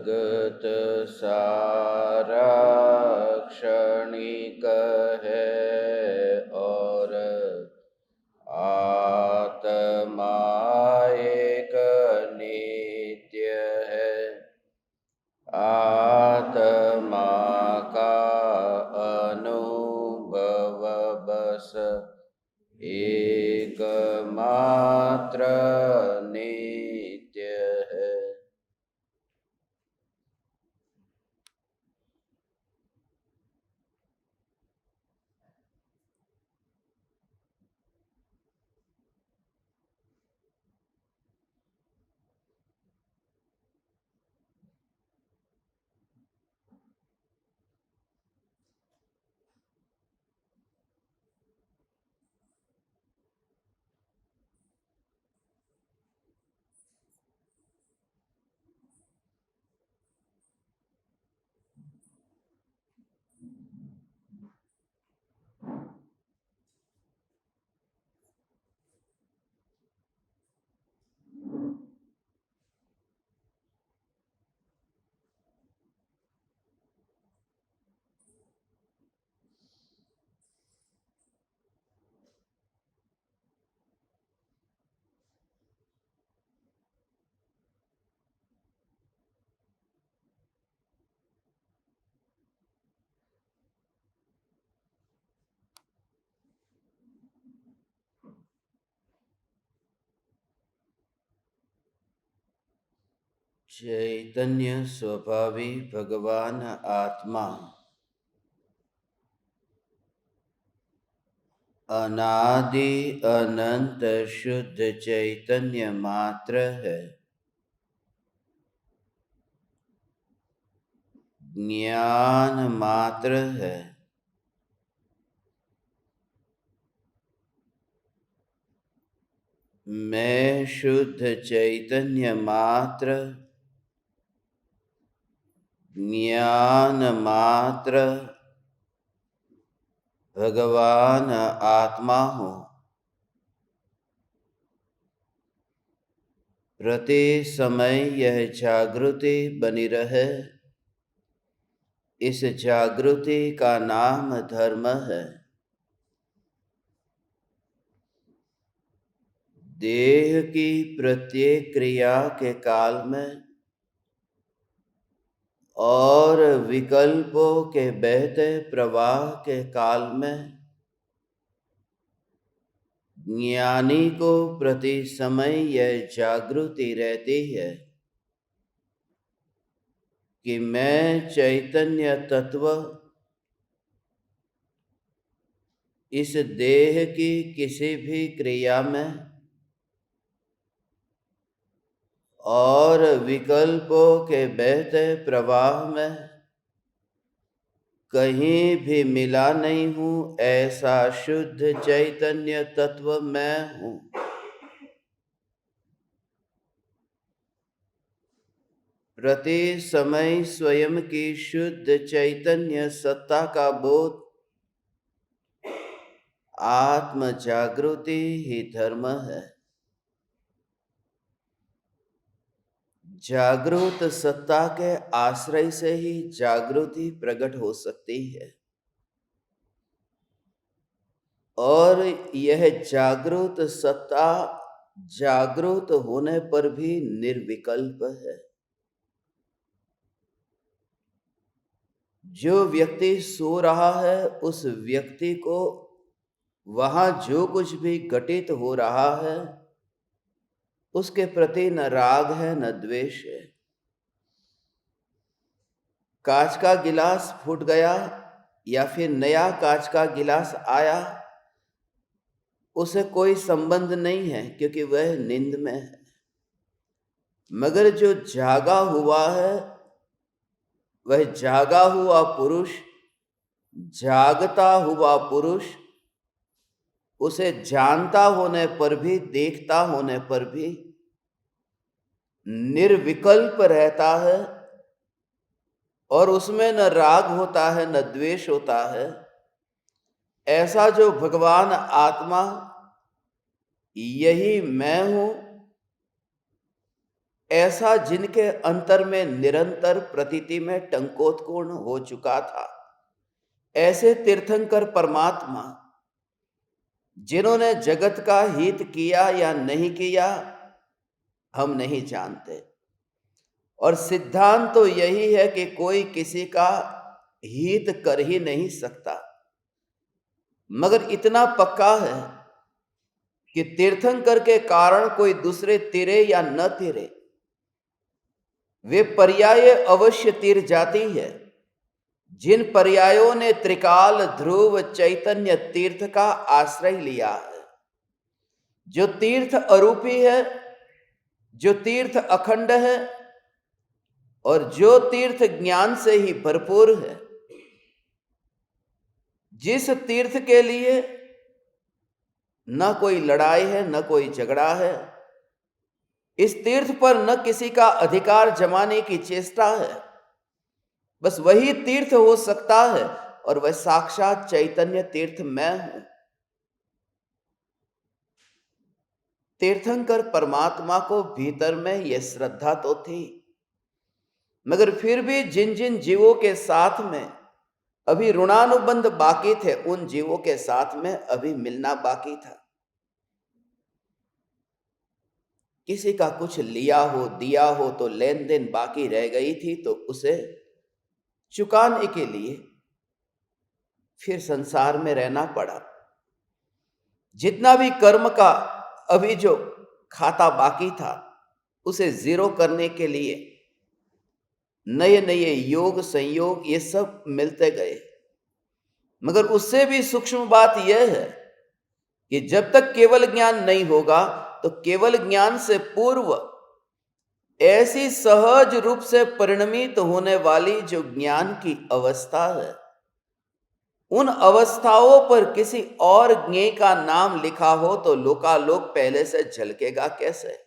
जगत सारा क्षणिक है और आत्मा एक नित्य है। आत्मा का अनुभव बस एकमात्र नित्य है। चैतन्य स्वभावी भगवान आत्मा अनादि अनंत शुद्ध चैतन्य मात्र है। ज्ञान मात्र है। मैं शुद्ध चैतन्य मात्र, ज्ञान मात्र भगवान आत्मा हूँ। प्रति समय यह जागृति बनी रहे, इस जागृति का नाम धर्म है। देह की प्रत्येक क्रिया के काल में और विकल्पों के बहते प्रवाह के काल में ज्ञानी को प्रति समय यह जागृति रहती है कि मैं चैतन्य तत्व इस देह की किसी भी क्रिया में और विकल्पों के बहते प्रवाह में कहीं भी मिला नहीं हूँ। ऐसा शुद्ध चैतन्य तत्व मैं हूँ। प्रति समय स्वयं की शुद्ध चैतन्य सत्ता का बोध आत्म जागृति ही धर्म है। जागृत सत्ता के आश्रय से ही जागृति प्रकट हो सकती है और यह जागृत सत्ता जागृत होने पर भी निर्विकल्प है। जो व्यक्ति सो रहा है उस व्यक्ति को वहां जो कुछ भी घटित हो रहा है उसके प्रति न राग है न द्वेष है। कांच का गिलास फूट गया या फिर नया कांच का गिलास आया, उसे कोई संबंध नहीं है क्योंकि वह नींद में है। मगर जो जागा हुआ है वह जागा हुआ पुरुष, जागता हुआ पुरुष उसे जानता होने पर भी, देखता होने पर भी निर्विकल्प रहता है और उसमें न राग होता है न द्वेष होता है। ऐसा जो भगवान आत्मा यही मैं हूं, ऐसा जिनके अंतर में निरंतर प्रतीति में टंकोत्कोण हो चुका था, ऐसे तीर्थंकर परमात्मा जिन्होंने जगत का हित किया या नहीं किया हम नहीं जानते, और सिद्धांत तो यही है कि कोई किसी का हित कर ही नहीं सकता। मगर इतना पक्का है कि तीर्थंकर के कारण कोई दूसरे तिरे या न तिरे, वे पर्याय अवश्य तीर जाती है जिन पर्यायों ने त्रिकाल ध्रुव चैतन्य तीर्थ का आश्रय लिया है। जो तीर्थ अरूपी है, जो तीर्थ अखंड है, और जो तीर्थ ज्ञान से ही भरपूर है। जिस तीर्थ के लिए न कोई लड़ाई है, न कोई झगड़ा है, इस तीर्थ पर न किसी का अधिकार जमाने की चेष्टा है, बस वही तीर्थ हो सकता है, और वह साक्षात चैतन्य तीर्थ मैं हूं। तीर्थंकर परमात्मा को भीतर में यह श्रद्धा तो थी, मगर फिर भी जिन जिन जीवों के साथ में अभी ऋणानुबंध बाकी थे, उन जीवों के साथ में अभी मिलना बाकी था। किसी का कुछ लिया हो, दिया हो तो लेन देन बाकी रह गई थी, तो उसे चुकाने के लिए फिर संसार में रहना पड़ा। जितना भी कर्म का अभी जो खाता बाकी था, उसे जीरो करने के लिए नए नए योग संयोग ये सब मिलते गए। मगर उससे भी सूक्ष्म बात यह है कि जब तक केवल ज्ञान नहीं होगा, तो केवल ज्ञान से पूर्व ऐसी सहज रूप से परिणमित होने वाली जो ज्ञान की अवस्था है, उन अवस्थाओं पर किसी और ज्ञेय का नाम लिखा हो तो लोकालोक पहले से झलकेगा कैसे?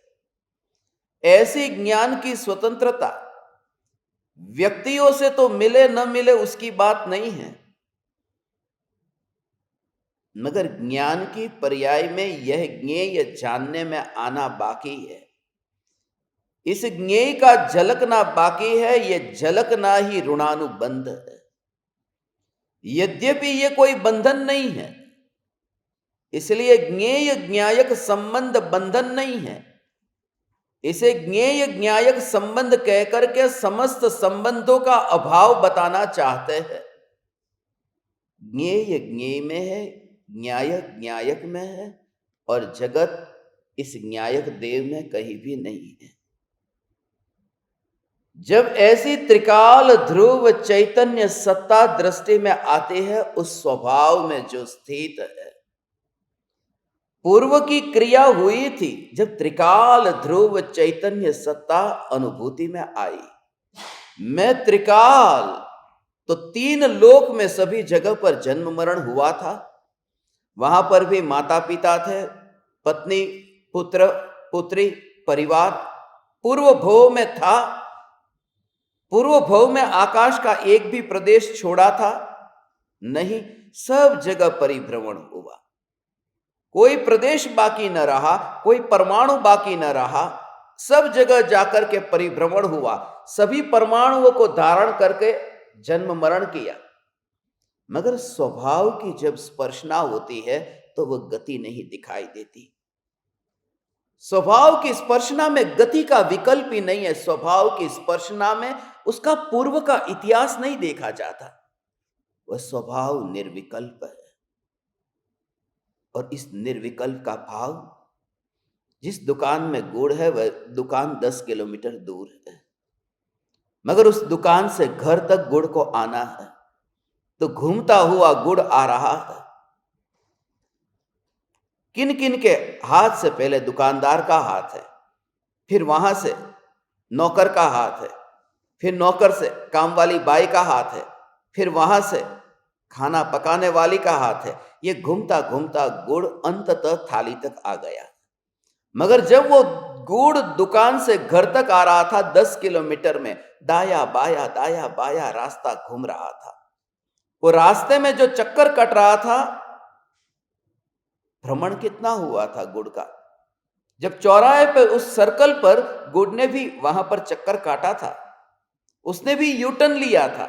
ऐसी ज्ञान की स्वतंत्रता व्यक्तियों से तो मिले न मिले उसकी बात नहीं है, मगर ज्ञान की पर्याय में यह ज्ञेय जानने में आना बाकी है। इस ज्ञेय का झलकना बाकी है, यह झलकना ही ऋणानुबंध है। यद्यपि यह कोई बंधन नहीं है, इसलिए ज्ञेय ज्ञायक संबंध बंधन नहीं है। इसे ज्ञेय ज्ञायक संबंध कहकर के समस्त संबंधों का अभाव बताना चाहते हैं। ज्ञेय ज्ञेय में है, न्यायक न्यायक में है, और जगत इस न्यायक देव में कहीं भी नहीं है। जब ऐसी त्रिकाल ध्रुव चैतन्य सत्ता दृष्टि में आती है, उस स्वभाव में जो स्थित है, पूर्व की क्रिया हुई थी जब त्रिकाल ध्रुव चैतन्य सत्ता अनुभूति में आई। मैं त्रिकाल तो तीन लोक में सभी जगह पर जन्म मरण हुआ था। वहां पर भी माता पिता थे, पत्नी पुत्र पुत्री परिवार। पूर्व भव में था, पूर्व भव में आकाश का एक भी प्रदेश छोड़ा था नहीं, सब जगह परिभ्रमण हुआ। कोई प्रदेश बाकी न रहा, कोई परमाणु बाकी न रहा, सब जगह जाकर के परिभ्रमण हुआ। सभी परमाणुओं को धारण करके जन्म मरण किया। मगर स्वभाव की जब स्पर्शना होती है तो वह गति नहीं दिखाई देती। स्वभाव की स्पर्शना में गति का विकल्प ही नहीं है। स्वभाव की स्पर्शना में उसका पूर्व का इतिहास नहीं देखा जाता। वह स्वभाव निर्विकल्प है, और इस निर्विकल्प का भाव, जिस दुकान में गुड़ है वह दुकान 10 किलोमीटर दूर है, मगर उस दुकान से घर तक गुड़ को आना है तो घूमता हुआ गुड़ आ रहा है। किन किन के हाथ से? पहले दुकानदार का हाथ है, फिर वहां से नौकर का हाथ है, फिर नौकर से काम वाली बाई का हाथ है, फिर वहां से खाना पकाने वाली का हाथ है। ये घूमता घूमता गुड़ अंततः थाली तक आ गया। मगर जब वो गुड़ दुकान से घर तक आ रहा था 10 किलोमीटर में, दाया बाया रास्ता घूम रहा था। वो रास्ते में जो चक्कर कट रहा था, भ्रमण कितना हुआ था गुड़ का? जब चौराहे पर उस सर्कल पर गुड ने भी वहां पर चक्कर काटा था, उसने भी यू टर्न लिया था,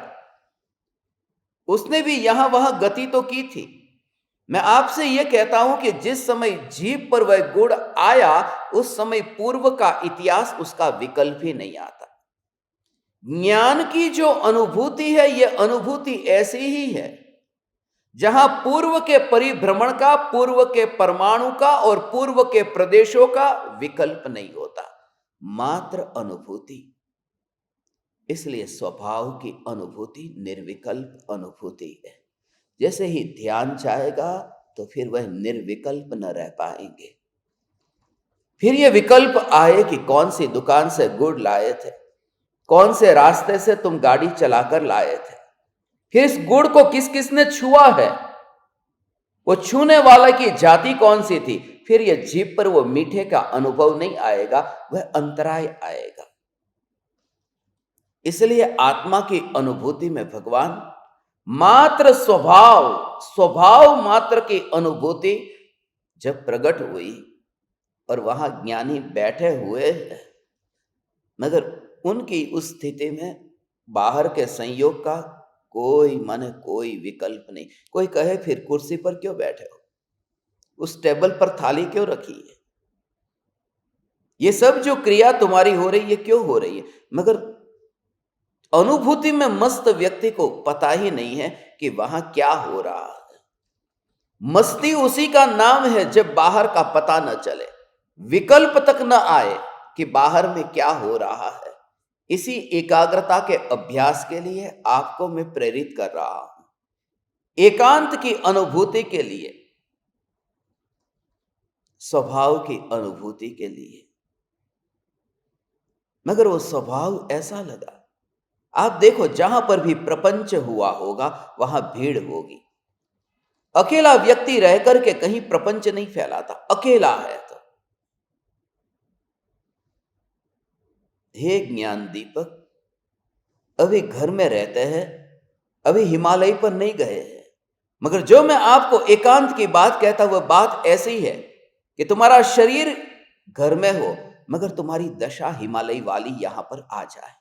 उसने भी यहां वहां गति तो की थी। मैं आपसे यह कहता हूं कि जिस समय जीप पर वह गुड़ आया, उस समय पूर्व का इतिहास उसका विकल्प ही नहीं आता। ज्ञान की जो अनुभूति है, यह अनुभूति ऐसी ही है जहां पूर्व के परिभ्रमण का, पूर्व के परमाणु का और पूर्व के प्रदेशों का विकल्प नहीं होता, मात्र अनुभूति। इसलिए स्वभाव की अनुभूति निर्विकल्प अनुभूति है। जैसे ही ध्यान चाहेगा तो फिर वह निर्विकल्प न रह पाएंगे। फिर यह विकल्प आए कि कौन सी दुकान से गुड़ लाए थे, कौन से रास्ते से तुम गाड़ी चलाकर लाए थे, फिर इस गुड़ को किस किसने छुआ है, वो छूने वाला की जाति कौन सी थी। फिर यह जीभ पर वो मीठे का अनुभव नहीं आएगा, वह अंतराय आएगा। इसलिए आत्मा की अनुभूति में भगवान मात्र स्वभाव मात्र की अनुभूति जब प्रकट हुई और वहां ज्ञानी बैठे हुए हैं, मगर उनकी उस स्थिति में बाहर के संयोग का कोई विकल्प नहीं। कोई कहे फिर कुर्सी पर क्यों बैठे हो, उस टेबल पर थाली क्यों रखी है, ये सब जो क्रिया तुम्हारी हो रही है क्यों हो रही है। मगर अनुभूति में मस्त व्यक्ति को पता ही नहीं है कि वहां क्या हो रहा है। मस्ती उसी का नाम है जब बाहर का पता न चले, विकल्प तक न आए कि बाहर में क्या हो रहा है। इसी एकाग्रता के अभ्यास के लिए आपको मैं प्रेरित कर रहा हूं, एकांत की अनुभूति के लिए, स्वभाव की अनुभूति के लिए। मगर वो स्वभाव ऐसा लगा, आप देखो जहां पर भी प्रपंच हुआ होगा वहां भीड़ होगी। अकेला व्यक्ति रह करके कहीं प्रपंच नहीं फैलाता, अकेला है तो। हे ज्ञान दीपक, अभी घर में रहते हैं, अभी हिमालय पर नहीं गए हैं, मगर जो मैं आपको एकांत की बात कहता वह बात ऐसी है कि तुम्हारा शरीर घर में हो मगर तुम्हारी दशा हिमालय वाली यहां पर आ जाए,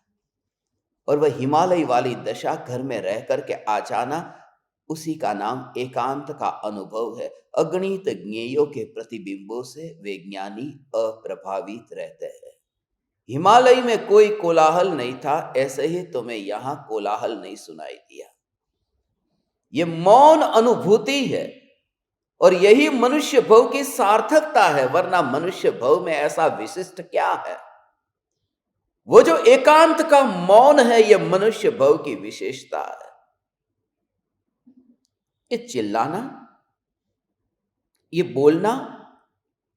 और वह हिमालय वाली दशा घर में रह करके आ जाना, उसी का नाम एकांत का अनुभव है। अगणित ज्ञेयों के प्रतिबिंबों से वे ज्ञानी अप्रभावित रहते हैं। हिमालय में कोई कोलाहल नहीं था, ऐसे ही तुम्हें यहां कोलाहल नहीं सुनाई दिया। यह मौन अनुभूति है और यही मनुष्य भव की सार्थकता है, वरना मनुष्य भव में ऐसा विशिष्ट क्या है। वो जो एकांत का मौन है, यह मनुष्य भव की विशेषता है। ये चिल्लाना, ये बोलना,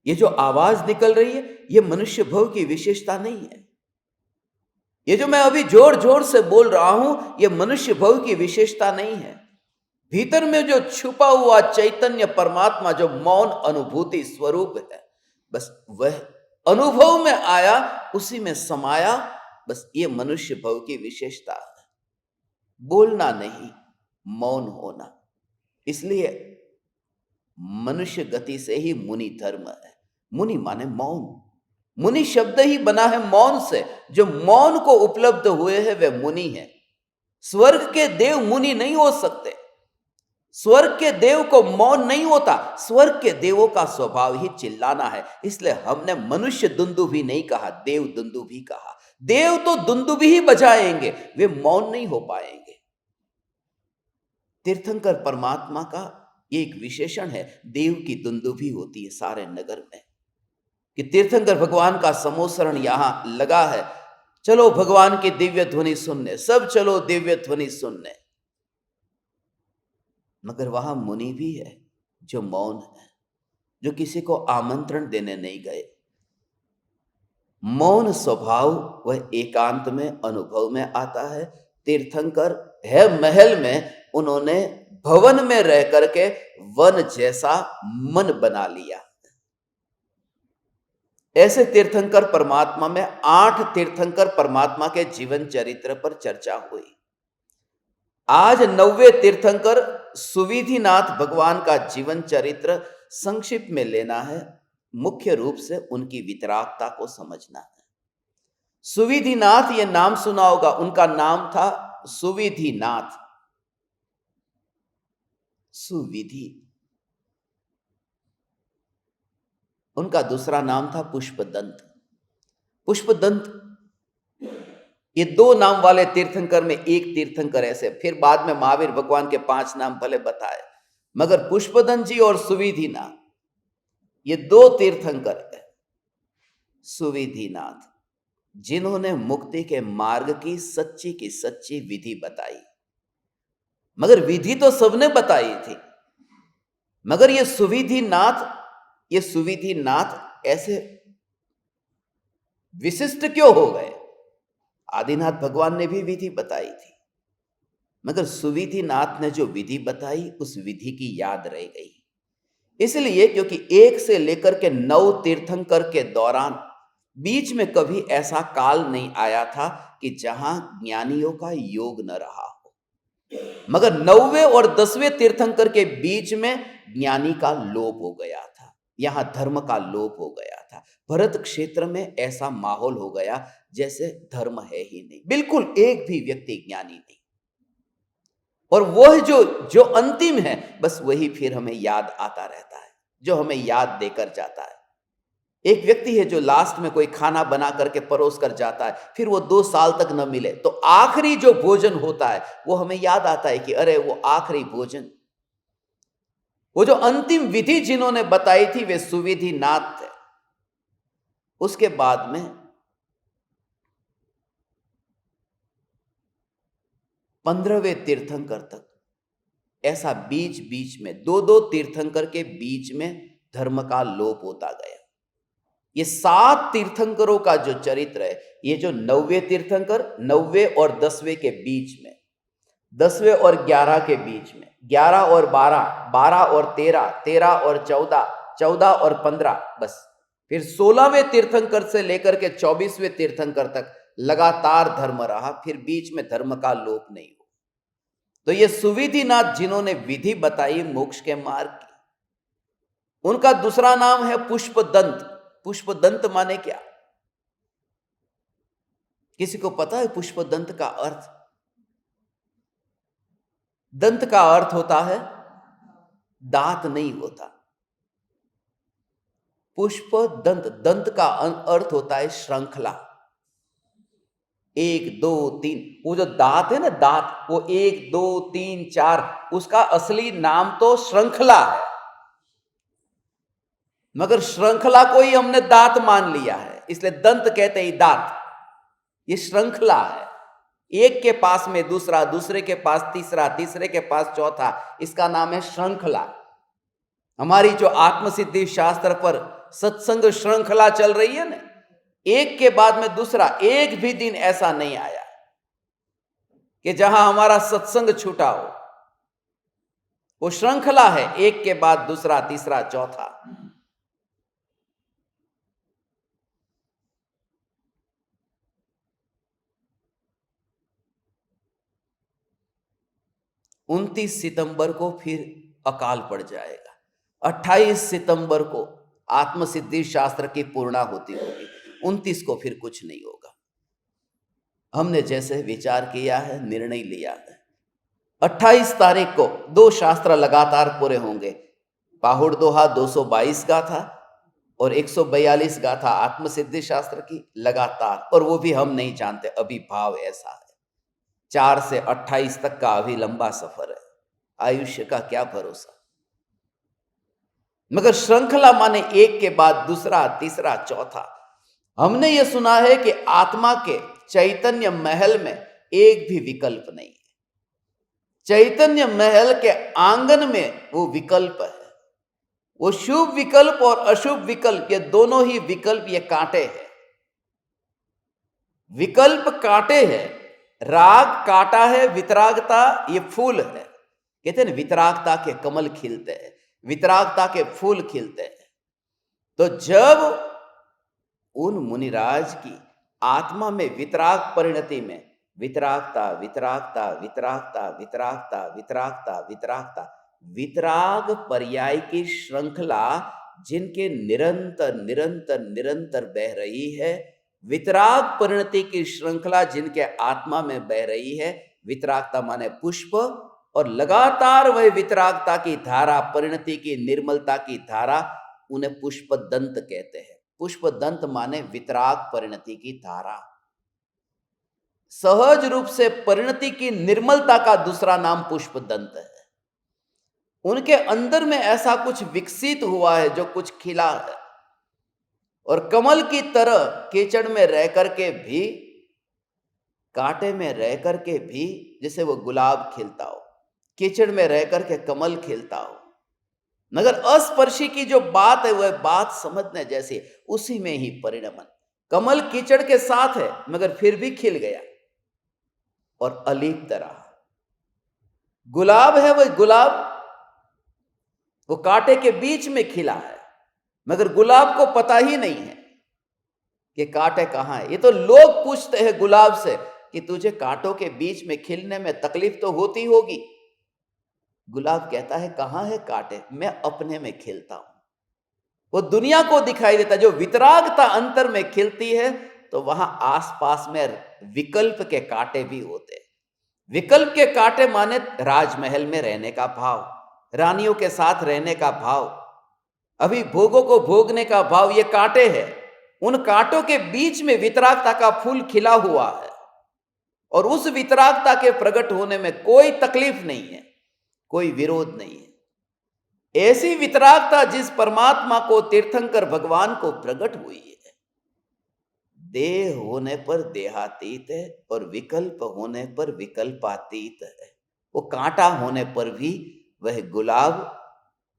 ये जो आवाज निकल रही है, ये मनुष्य भव की विशेषता नहीं है। ये जो मैं अभी जोर जोर से बोल रहा हूं, ये मनुष्य भव की विशेषता नहीं है। भीतर में जो छुपा हुआ चैतन्य परमात्मा, जो मौन अनुभूति स्वरूप है, बस वह अनुभव में आया, उसी में समाया, बस ये मनुष्य भव की विशेषता है। बोलना नहीं, मौन होना। इसलिए मनुष्य गति से ही मुनि धर्म है। मुनि माने मौन, मुनि शब्द ही बना है मौन से। जो मौन को उपलब्ध हुए हैं वे मुनि हैं। स्वर्ग के देव मुनि नहीं हो सकते, स्वर्ग के देव को मौन नहीं होता। स्वर्ग के देवों का स्वभाव ही चिल्लाना है। इसलिए हमने मनुष्य दुंदुभी नहीं कहा, देव दुंदुभी कहा। देव तो दुंदुभी ही बजाएंगे, वे मौन नहीं हो पाएंगे। तीर्थंकर परमात्मा का एक विशेषण है, देव की दुंदुभी होती है सारे नगर में, कि तीर्थंकर भगवान का समोसरण यहां लगा है, चलो भगवान की दिव्य ध्वनि सुनने, सब चलो दिव्य ध्वनि सुनने। मगर वहां मुनि भी है जो मौन है, जो किसी को आमंत्रण देने नहीं गए। मौन स्वभाव वह एकांत में अनुभव में आता है। तीर्थंकर है महल में, उन्होंने भवन में रह करके वन जैसा मन बना लिया। ऐसे तीर्थंकर परमात्मा में 8 तीर्थंकर परमात्मा के जीवन चरित्र पर चर्चा हुई। आज 9वें तीर्थंकर सुविधिनाथ भगवान का जीवन चरित्र संक्षिप्त में लेना है। मुख्य रूप से उनकी वितरागता को समझना है। सुविधिनाथ, ये नाम सुना होगा, उनका नाम था सुविधिनाथ। सुविधि, उनका दूसरा नाम था पुष्पदंत। पुष्पदंत, ये दो नाम वाले तीर्थंकर में एक तीर्थंकर ऐसे, फिर बाद में महावीर भगवान के 5 नाम भले बताए, मगर पुष्पदंत जी और सुविधिनाथ ये दो तीर्थंकर है। सुविधिनाथ जिन्होंने मुक्ति के मार्ग की सच्ची विधि बताई, मगर विधि तो सबने बताई थी, मगर ये सुविधिनाथ ऐसे विशिष्ट क्यों हो गए? आदिनाथ भगवान ने भी विधि बताई थी, मगर सुविधिनाथ ने जो विधि बताई उस विधि की याद रह गई। इसलिए क्योंकि 1 से लेकर के 9 तीर्थंकर के दौरान बीच में कभी ऐसा काल नहीं आया था कि जहां ज्ञानियों का योग न रहा हो, मगर 9वें और 10वें तीर्थंकर के बीच में ज्ञानी का लोप हो गया था, यहां धर्म का लोप हो गया था। भरत क्षेत्र में ऐसा माहौल हो गया जैसे धर्म है ही नहीं, बिल्कुल एक भी व्यक्ति ज्ञानी नहीं, और वह जो अंतिम है बस वही फिर हमें याद आता रहता है, जो हमें याद देकर जाता है। एक व्यक्ति है जो लास्ट में कोई खाना बना करके परोस कर जाता है, फिर वो 2 साल तक न मिले तो आखिरी जो भोजन होता है वो हमें याद आता है कि अरे वो आखिरी भोजन, वो जो अंतिम विधि जिन्होंने बताई थी वे सुविधिनाथ थे। उसके बाद में 15वें तीर्थंकर तक ऐसा बीच बीच में 2-2 तीर्थंकर के बीच में धर्म का लोप होता गया। ये 7 तीर्थंकरों का जो चरित्र है, ये जो 9वें तीर्थंकर, 9वें और 10वें के बीच में, 10वें और 11 के बीच में, 11 और 12, 12 और 13, 13 और 14, 14 और 15, बस फिर 16वें तीर्थंकर से लेकर के 24वें तीर्थंकर तक लगातार धर्म रहा, फिर बीच में धर्म का लोप नहीं हुआ। तो ये सुविधिनाथ जिन्होंने विधि बताई मोक्ष के मार्ग की, उनका दूसरा नाम है पुष्पदंत। पुष्पदंत माने क्या? किसी को पता है पुष्पदंत का अर्थ? दंत का अर्थ होता है दांत नहीं होता। पुष्पदंत, दंत का अर्थ होता है श्रृंखला। 1 2 3, वो जो दांत है ना, दांत, वो 1 2 3 4, उसका असली नाम तो श्रृंखला है, मगर श्रृंखला को ही हमने दांत मान लिया है, इसलिए दंत कहते ही दांत। ये श्रृंखला है, एक के पास में दूसरा, दूसरे के पास तीसरा, तीसरे के पास चौथा, इसका नाम है श्रृंखला। हमारी जो आत्मसिद्धि शास्त्र पर सत्संग श्रृंखला चल रही है ना, एक के बाद में दूसरा, एक भी दिन ऐसा नहीं आया कि जहां हमारा सत्संग छूटा हो। वो श्रृंखला है, एक के बाद दूसरा, तीसरा, चौथा। उनतीस सितंबर को फिर अकाल पड़ जाएगा। 28 सितंबर को आत्मसिद्धि शास्त्र की पूर्णाहुति होगी। 29 को फिर कुछ नहीं होगा। हमने जैसे विचार किया है, निर्णय लिया है, 28 तारीख को 2 शास्त्र लगातार पूरे होंगे। पाहुड़ दोहा 222 गाथा और 142 गाथा आत्मसिद्धि शास्त्र की लगातार, और वो भी हम नहीं जानते, अभी भाव ऐसा है। 4 से 28 तक का अभी लंबा सफर है, आयुष्य का क्या भरोसा। मगर श्रृंखला माने एक के बाद दूसरा, तीसरा, चौथा। हमने ये सुना है कि आत्मा के चैतन्य महल में एक भी विकल्प नहीं है। चैतन्य महल के आंगन में वो विकल्प है। वो शुभ विकल्प और अशुभ विकल्प, ये दोनों ही विकल्प, ये कांटे हैं। विकल्प कांटे हैं, राग कांटा है, वितरागता ये फूल है। कहते हैं वितरागता के कमल खिलते हैं, वितरागता के फूल खिलते हैं। तो जब उन मुनिराज की आत्मा में वितराग परिणति में वितरागता, वितरागता, वितरागता, वितरागता, वितरागता, वितरागता, वितराग पर्याय की श्रृंखला जिनके निरंतर निरंतर निरंतर बह रही है, वितराग परिणति की श्रृंखला जिनके आत्मा में बह रही है, वितरागता माने पुष्प, और लगातार वह वितरागता की धारा, परिणति की निर्मलता की धारा, उन्हें पुष्प दंत कहते हैं। पुष्प दंत माने वितराग परिणति की धारा। सहज रूप से परिणति की निर्मलता का दूसरा नाम पुष्प दंत है। उनके अंदर में ऐसा कुछ विकसित हुआ है, जो कुछ खिला है, और कमल की तरह कीचड़ में रह करके भी, कांटे में रह करके भी, जैसे वो गुलाब खिलता हो, कीचड़ में रह करके कमल खिलता हो, मगर अस्पर्शी की जो बात है वह बात समझने जैसी, उसी में ही परिणमन। कमल कीचड़ के साथ है मगर फिर भी खिल गया और अलिप्त रहा। गुलाब है वह गुलाब, वो कांटे के बीच में खिला है, मगर गुलाब को पता ही नहीं है कि कांटे कहां है। ये तो लोग पूछते हैं गुलाब से कि तुझे कांटों के बीच में खिलने में तकलीफ तो होती होगी। गुलाब कहता है कहां है कांटे, मैं अपने में खिलता हूं। वो दुनिया को दिखाई देता। जो वितरागता अंतर में खिलती है तो वहां आसपास में विकल्प के कांटे भी होते हैं। विकल्प के कांटे माने राजमहल में रहने का भाव, रानियों के साथ रहने का भाव, अभी भोगों को भोगने का भाव, ये कांटे हैं। उन कांटों के बीच में वितरागता का फूल खिला हुआ है, और उस वितरागता के प्रकट होने में कोई तकलीफ नहीं है, कोई विरोध नहीं है। ऐसी वितरागता जिस परमात्मा को तीर्थंकर भगवान को प्रकट हुई है, देह होने पर देहातीत है और विकल्प होने पर विकल्पातीत है। वो कांटा होने पर भी वह गुलाब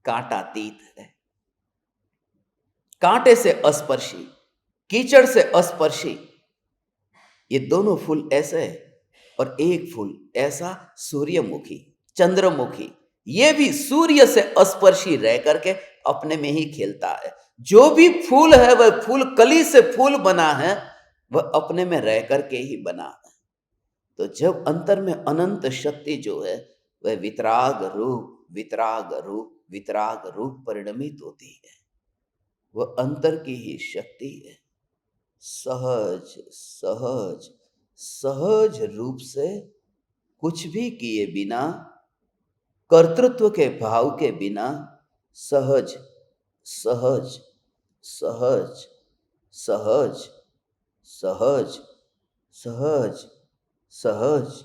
कांटातीत है। कांटे से अस्पर्शी, कीचड़ से अस्पर्शी, ये दोनों फूल ऐसे हैं। और एक फूल ऐसा सूर्यमुखी, चंद्रमुखी, ये भी सूर्य से अस्पर्शी रह करके अपने में ही खिलता है। जो भी फूल है वह फूल कली से फूल बना है, वह अपने में रह करके ही बना है। तो जब अंतर में अनंत शक्ति जो है वह वितराग रूप वितराग रूप वितराग रूप परिणमित होती है, वह अंतर की ही शक्ति है। सहज सहज सहज रूप से, कुछ भी किए बिना, कर्तृत्व के भाव के बिना, सहज सहज सहज सहज सहज सहज सहज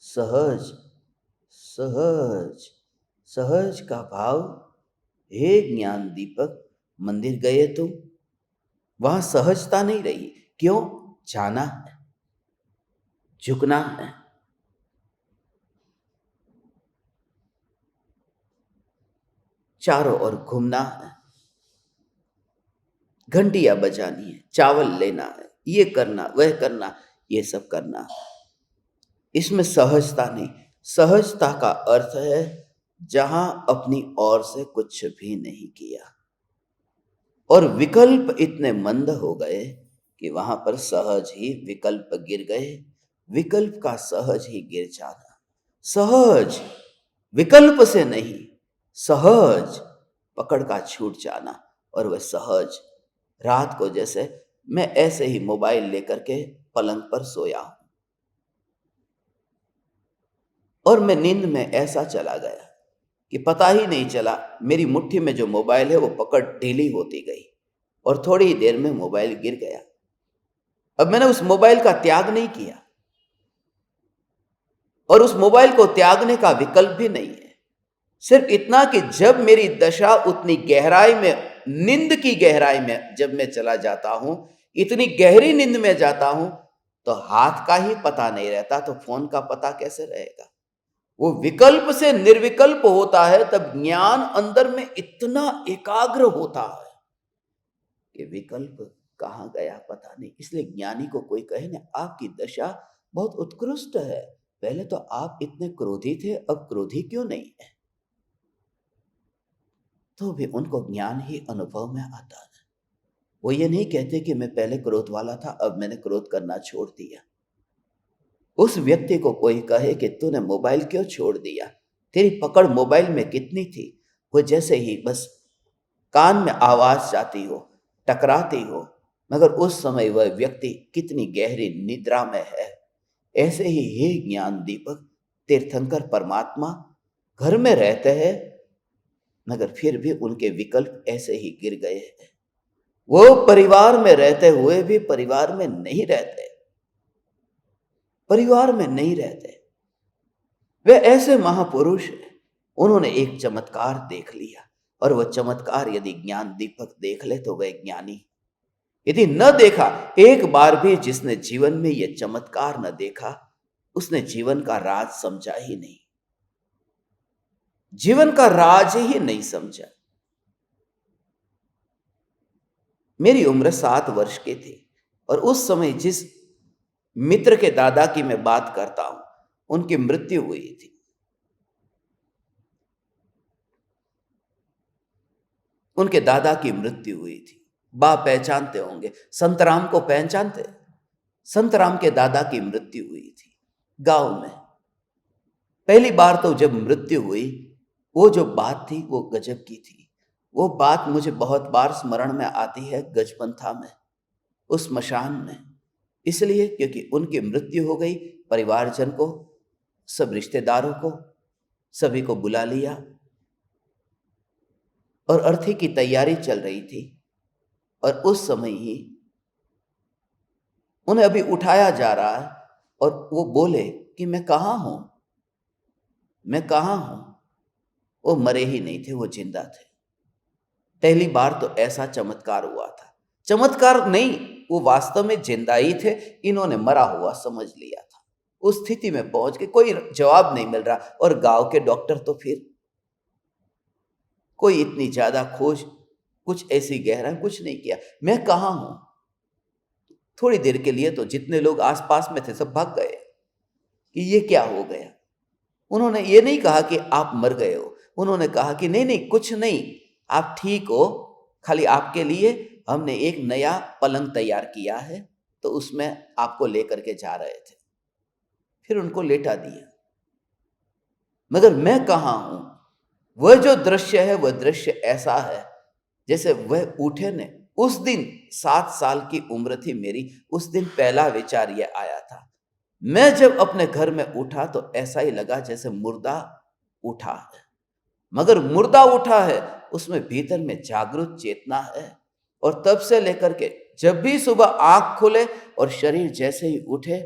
सहज सहज सहज का भाव। हे ज्ञान दीपक, मंदिर गए तुम, वहां सहजता नहीं रही। क्यों? जाना है, झुकना है, चारों ओर घूमना है, घंटियां बजानी है, चावल लेना है, ये करना वह करना, ये सब करना है। इसमें सहजता नहीं। सहजता का अर्थ है जहां अपनी ओर से कुछ भी नहीं किया, और विकल्प इतने मंद हो गए कि वहां पर सहज ही विकल्प गिर गए। विकल्प का सहज ही गिर जाना, सहज, विकल्प से नहीं, सहज पकड़ का छूट जाना। और वह सहज रात को, जैसे मैं ऐसे ही मोबाइल लेकर के पलंग पर सोया हूं, और मैं नींद में ऐसा चला गया कि पता ही नहीं चला, मेरी मुट्ठी में जो मोबाइल है वो पकड़ ढीली होती गई और थोड़ी ही देर में मोबाइल गिर गया। अब मैंने उस मोबाइल का त्याग नहीं किया, और उस मोबाइल को त्यागने का विकल्प भी नहीं है। सिर्फ इतना कि जब मेरी दशा उतनी गहराई में, नींद की गहराई में जब मैं चला जाता हूं, इतनी गहरी नींद में जाता हूं, तो हाथ का ही पता नहीं रहता, तो फोन का पता कैसे रहेगा। वो विकल्प से निर्विकल्प होता है, तब ज्ञान अंदर में इतना एकाग्र होता है कि विकल्प कहां गया पता नहीं। इसलिए ज्ञानी को कोई कहे ना, आपकी दशा बहुत उत्कृष्ट है, पहले तो आप इतने क्रोधी थे, अब क्रोधी क्यों नहीं है, तो भी उनको ज्ञान ही अनुभव में आता है। वो ये नहीं कहते कि मैं पहले क्रोध वाला था, अब मैंने क्रोध करना छोड़ दिया। उस व्यक्ति को कोई कहे कि तूने मोबाइल क्यों छोड़ दिया, तेरी पकड़ मोबाइल में कितनी थी, वो जैसे ही बस कान में आवाज जाती हो, टकराती हो, मगर उस समय वह व्यक्ति कितनी गहरी निद्रा में है। ऐसे ही हे ज्ञान दीपक, तीर्थंकर परमात्मा घर में रहते हैं, मगर फिर भी उनके विकल्प ऐसे ही गिर गए हैं। वो परिवार में रहते हुए भी परिवार में नहीं रहते, परिवार में नहीं रहते। वे ऐसे महापुरुष हैं, उन्होंने एक चमत्कार देख लिया, और वह चमत्कार यदि ज्ञान दीपक देख ले तो वह ज्ञानी। यदि न देखा, एक बार भी जिसने जीवन में यह चमत्कार न देखा, उसने जीवन का राज समझा ही नहीं, जीवन का राज ही नहीं समझा। मेरी उम्र 7 वर्ष की थी, और उस समय जिस मित्र के दादा की मैं बात करता हूं, उनकी मृत्यु हुई थी। उनके दादा की मृत्यु हुई थी। बा पहचानते होंगे, संतराम को पहचानते? संतराम के दादा की मृत्यु हुई थी गांव में। पहली बार तो जब मृत्यु हुई, वो जो बात थी वो गजब की थी। वो बात मुझे बहुत बार स्मरण में आती है, गजपंथा में, उस मशान में। इसलिए क्योंकि उनकी मृत्यु हो गई, परिवारजन को, सब रिश्तेदारों को, सभी को बुला लिया, और अर्थी की तैयारी चल रही थी। और उस समय ही उन्हें अभी उठाया जा रहा है, और वो बोले कि मैं कहाँ हूं, मैं कहाँ हूं। वो मरे ही नहीं थे, वो जिंदा थे। पहली बार तो ऐसा चमत्कार हुआ था। चमत्कार नहीं, वो वास्तव में जिंदा ही थे, इन्होंने मरा हुआ समझ लिया था। उस स्थिति में पहुंच के कोई जवाब नहीं मिल रहा, और गांव के डॉक्टर तो फिर कोई इतनी ज्यादा खोज, कुछ ऐसी गहराई कुछ नहीं किया। मैं कहाँ हूं, थोड़ी देर के लिए तो जितने लोग आसपास में थे सब भाग गए कि ये क्या हो गया। उन्होंने ये नहीं कहा कि आप मर गए हो, उन्होंने कहा कि नहीं नहीं कुछ नहीं, आप ठीक हो, खाली आपके लिए हमने एक नया पलंग तैयार किया है, तो उसमें आपको लेकर के जा रहे थे। फिर उनको लेटा दिया। मगर मैं कहाँ हूं, वह जो दृश्य है वह दृश्य ऐसा है जैसे वह उठे ने, उस दिन 7 साल की उम्र थी मेरी, उस दिन पहला विचार यह आया था। मैं जब अपने घर में उठा तो ऐसा ही लगा जैसे मुर्दा उठा है, मगर मुर्दा उठा है उसमें भीतर में जागृत चेतना है। और तब से लेकर के जब भी सुबह आंख खुले और शरीर जैसे ही उठे,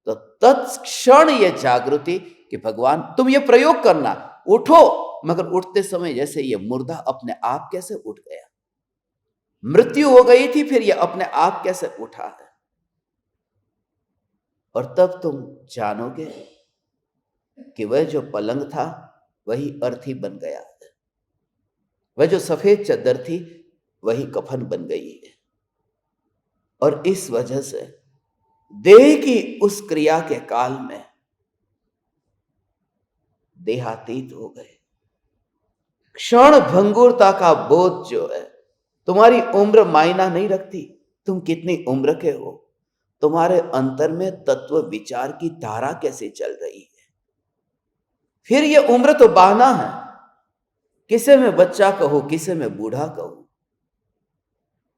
तो तत्क्षण ये जागृति कि भगवान तुम ये प्रयोग करना, उठो। मगर उठते समय जैसे ये मुर्दा अपने आप कैसे उठ गया, मृत्यु हो गई थी, फिर ये अपने आप कैसे उठा है। और तब तुम जानोगे कि वह जो पलंग था वही अर्थी बन गया है, वह जो सफेद चादर थी वही कफन बन गई है। और इस वजह से देह की उस क्रिया के काल में देहातीत हो गए। क्षण भंगुरता का बोध जो है, तुम्हारी उम्र मायना नहीं रखती, तुम कितनी उम्र के हो, तुम्हारे अंतर में तत्व विचार की धारा कैसे चल रही है। फिर ये उम्र तो बहाना है, किसे में बच्चा कहो, किसे में बूढ़ा कहो,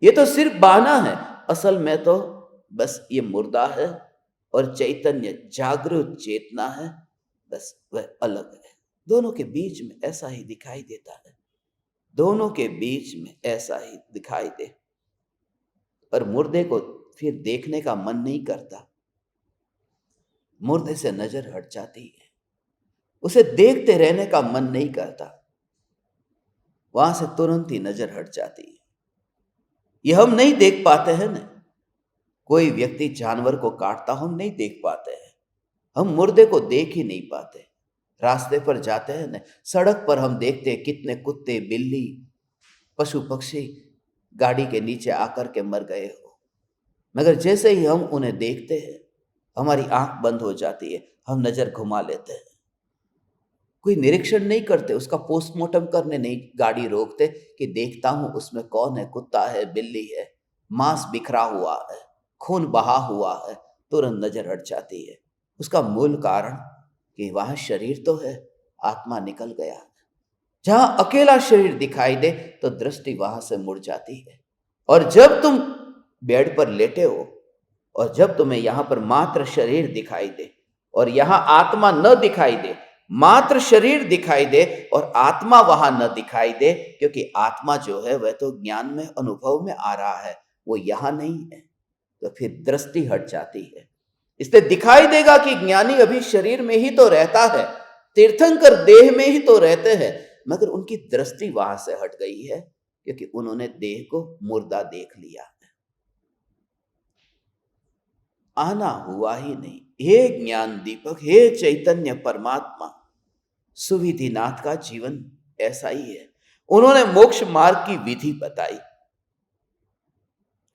ये तो सिर्फ बहाना है। असल में तो बस ये मुर्दा है और चैतन्य जागृत चेतना है, बस वह अलग है। दोनों के बीच में ऐसा ही दिखाई देता है, दोनों के बीच में ऐसा ही दिखाई दे। और मुर्दे को फिर देखने का मन नहीं करता, मुर्दे से नजर हट जाती है, उसे देखते रहने का मन नहीं करता, वहां से तुरंत ही नजर हट जाती है। ये हम नहीं देख पाते हैं ना, कोई व्यक्ति जानवर को काटता हम नहीं देख पाते हैं, हम मुर्दे को देख ही नहीं पाते। रास्ते पर जाते हैं ना, सड़क पर हम देखते हैं कितने कुत्ते, बिल्ली, पशु पक्षी गाड़ी के नीचे आकर के मर गए हो, मगर जैसे ही हम उन्हें देखते हैं हमारी आंख बंद हो जाती है, हम नजर घुमा लेते हैं। कोई निरीक्षण नहीं करते, उसका पोस्टमार्टम करने नहीं गाड़ी रोकते कि देखता हूं उसमें कौन है, कुत्ता है, बिल्ली है, मांस बिखरा हुआ है, खून बहा हुआ है, तुरंत नजर हट जाती है। उसका मूल कारण कि वहां शरीर तो है, आत्मा निकल गया है। जहां अकेला शरीर दिखाई दे तो दृष्टि वहां से मुड़ जाती है। और जब तुम बेड पर लेटे हो और जब तुम्हें यहां पर मात्र शरीर दिखाई दे और यहां आत्मा न दिखाई दे, मात्र शरीर दिखाई दे और आत्मा वहां न दिखाई दे, क्योंकि आत्मा जो है वह तो ज्ञान में अनुभव में आ रहा है, वो यहां नहीं है, तो फिर दृष्टि हट जाती है। इसलिए दिखाई देगा कि ज्ञानी अभी शरीर में ही तो रहता है, तीर्थंकर देह में ही तो रहते हैं, मगर उनकी दृष्टि वहां से हट गई है क्योंकि उन्होंने देह को मुर्दा देख लिया है। आना हुआ ही नहीं। हे ज्ञान दीपक, हे चैतन्य परमात्मा, सुविधिनाथ का जीवन ऐसा ही है। उन्होंने मोक्ष मार्ग की विधि बताई,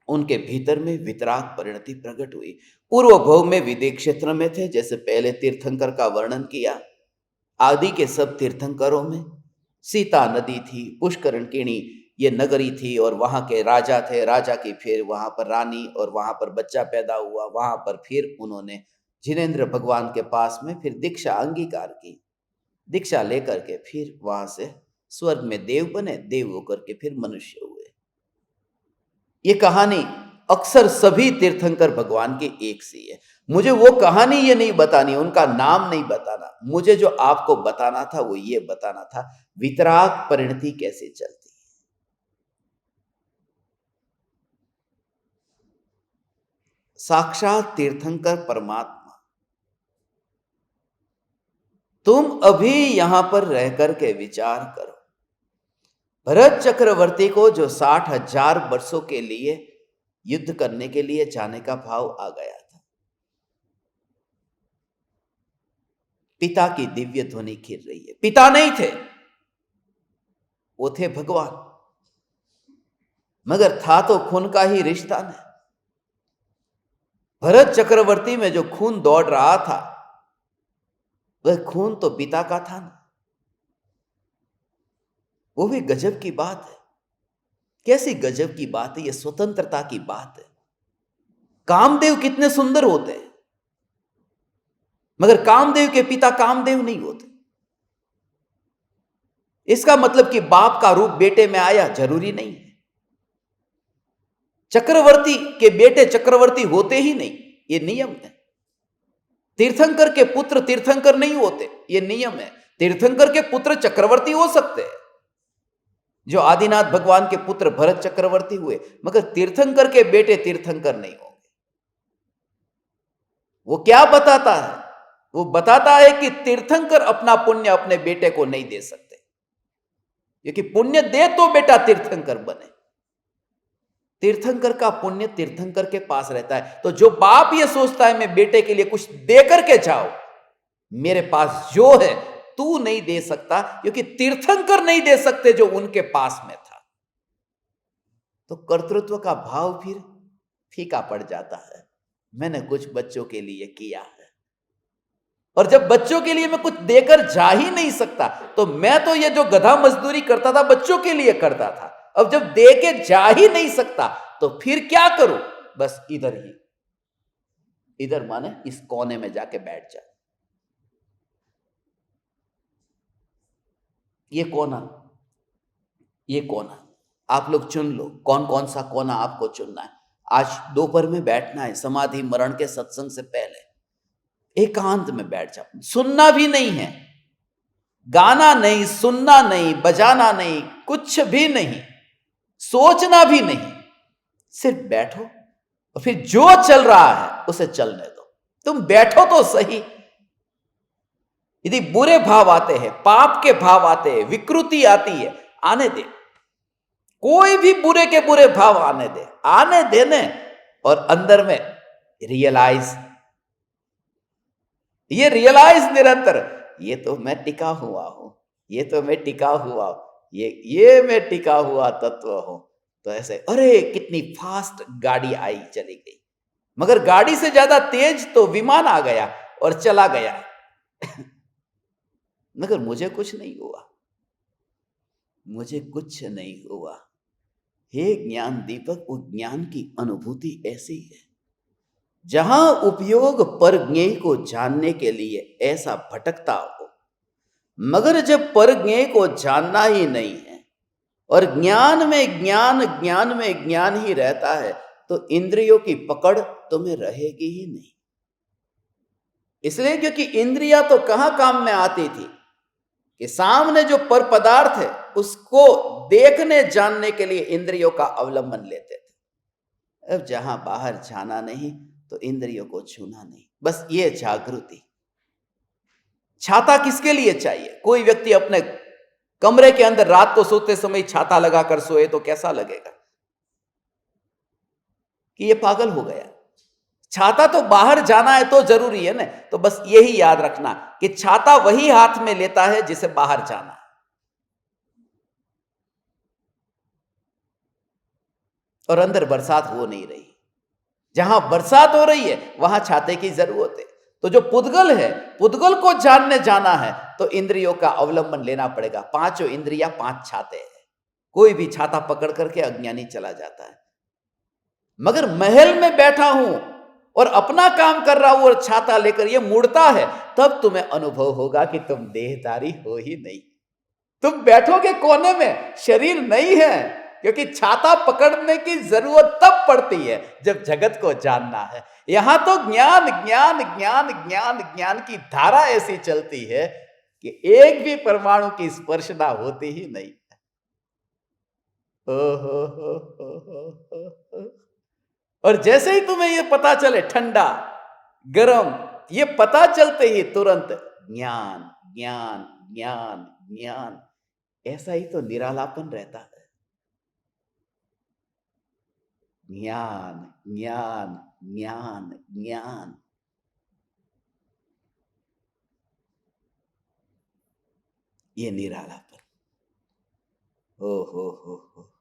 उनके भीतर में वितराग परिणति प्रकट हुई। पूर्व भोग में विदेह क्षेत्र में थे, जैसे पहले तीर्थंकर का वर्णन किया। आदि के सब तीर्थंकरों में सीता नदी थी, पुष्करणिनी ये नगरी थी, और वहां के राजा थे, राजा की फिर वहां पर रानी, और वहां पर बच्चा पैदा हुआ। वहां पर फिर उन्होंने जिनेन्द्र भगवान के पास में फिर दीक्षा अंगीकार की, दीक्षा लेकर के फिर वहां से स्वर्ग में देव बने, देव होकर के फिर मनुष्य हुए। ये कहानी अक्सर सभी तीर्थंकर भगवान की एक सी है। मुझे वो कहानी ये नहीं बतानी, उनका नाम नहीं बताना, मुझे जो आपको बताना था वो ये बताना था, वितराग परिणति कैसे चलती है। साक्षात तीर्थंकर परमात्मा, तुम अभी यहां पर रह करके विचार करो। भरत चक्रवर्ती को जो 60,000 वर्षों के लिए युद्ध करने के लिए जाने का भाव आ गया था, पिता की दिव्य ध्वनि खिर रही है। पिता नहीं थे, वो थे भगवान, मगर था तो खून का ही रिश्ता न। भरत चक्रवर्ती में जो खून दौड़ रहा था वह खून तो पिता का था ना। वो भी गजब की बात है। कैसी गजब की बात है, ये स्वतंत्रता की बात है। कामदेव कितने सुंदर होते हैं, मगर कामदेव के पिता कामदेव नहीं होते। इसका मतलब कि बाप का रूप बेटे में आया जरूरी नहीं है। चक्रवर्ती के बेटे चक्रवर्ती होते ही नहीं, ये नियम है। तीर्थंकर के पुत्र तीर्थंकर नहीं होते, ये नियम है। तीर्थंकर के पुत्र चक्रवर्ती हो सकते हैं, जो आदिनाथ भगवान के पुत्र भरत चक्रवर्ती हुए, मगर तीर्थंकर के बेटे तीर्थंकर नहीं होंगे। वो क्या बताता है? वो बताता है कि तीर्थंकर अपना पुण्य अपने बेटे को नहीं दे सकते, क्योंकि पुण्य दे तो बेटा तीर्थंकर बने। तीर्थंकर का पुण्य तीर्थंकर के पास रहता है। तो जो बाप ये सोचता है मैं बेटे के लिए कुछ दे करके जाओ, मेरे पास जो है तू नहीं दे सकता, क्योंकि तीर्थंकर नहीं दे सकते जो उनके पास में था, तो कर्तृत्व का भाव फिर फीका पड़ जाता है। मैंने कुछ बच्चों के लिए किया है, और जब बच्चों के लिए मैं कुछ देकर जा ही नहीं सकता, तो मैं तो ये जो गधा मजदूरी करता था बच्चों के लिए करता था। अब जब दे के जा ही नहीं सकता तो फिर क्या करूं? बस इधर ही, इधर माने इस कोने में जाके बैठ जा। ये कोना, ये कोना आप लोग चुन लो, कौन कौन सा कोना आपको चुनना है। आज दोपहर में बैठना है, समाधि मरण के सत्संग से पहले एकांत में बैठ जाओ। सुनना भी नहीं है, गाना नहीं, सुनना नहीं, बजाना नहीं, कुछ भी नहीं, सोचना भी नहीं, सिर्फ बैठो और फिर जो चल रहा है उसे चलने दो। तुम बैठो तो सही। यदि बुरे भाव आते हैं, पाप के भाव आते हैं, विकृति आती है, आने दे। कोई भी बुरे के बुरे भाव आने दे, आने देने, और अंदर में रियलाइज, ये रियलाइज निरंतर, ये तो मैं टिका हुआ हूं, ये तो मैं टिका हुआ हूं, ये मैं टिका हुआ तत्व हूं। तो ऐसे अरे कितनी फास्ट गाड़ी आई चली गई, मगर गाड़ी से ज्यादा तेज तो विमान आ गया और चला गया मगर मुझे कुछ नहीं हुआ, मुझे कुछ नहीं हुआ। हे ज्ञान दीपक, वो ज्ञान की अनुभूति ऐसी है जहां उपयोग पर ज्ञेय को जानने के लिए ऐसा भटकता हो, मगर जब परज्ञेय को जानना ही नहीं है और ज्ञान में ज्ञान, ज्ञान में ज्ञान ही रहता है, तो इंद्रियों की पकड़ तुम्हें रहेगी ही नहीं। इसलिए क्योंकि इंद्रियां तो कहां काम में आती थी कि सामने जो पर पदार्थ है उसको देखने जानने के लिए इंद्रियों का अवलंबन लेते थे। अब जहां बाहर जाना नहीं तो इंद्रियों को छूना नहीं, बस ये जागृति। छाता किसके लिए चाहिए? कोई व्यक्ति अपने कमरे के अंदर रात को सोते समय छाता लगाकर सोए तो कैसा लगेगा कि ये पागल हो गया। छाता तो बाहर जाना है तो जरूरी है ना। तो बस यही याद रखना कि छाता वही हाथ में लेता है जिसे बाहर जाना है। और अंदर बरसात हो नहीं रही, जहां बरसात हो रही है वहां छाते की जरूरत है। तो जो पुद्गल है, पुद्गल को जानने जाना है तो इंद्रियों का अवलंबन लेना पड़ेगा। पांचों इंद्रियां पांच छाते हैं। कोई भी छाता पकड़ करके अज्ञानी चला जाता है। मगर महल में बैठा हूं और अपना काम कर रहा हूं और छाता लेकर ये मुड़ता है, तब तुम्हें अनुभव होगा कि तुम देहधारी हो ही नहीं। तुम बैठोगे कोने में, शरीर नहीं है, क्योंकि छाता पकड़ने की जरूरत तब पड़ती है जब जगत को जानना है। यहां तो ज्ञान ज्ञान ज्ञान ज्ञान ज्ञान की धारा ऐसी चलती है कि एक भी परमाणु की स्पर्शना होती ही नहीं। और जैसे ही तुम्हें ये पता चले ठंडा गरम, ये पता चलते ही तुरंत ज्ञान ज्ञान ज्ञान ज्ञान, ऐसा ही तो निरालापन रहता है। ज्ञान ज्ञान ज्ञान ज्ञान, ये निरालापन। ओ हो।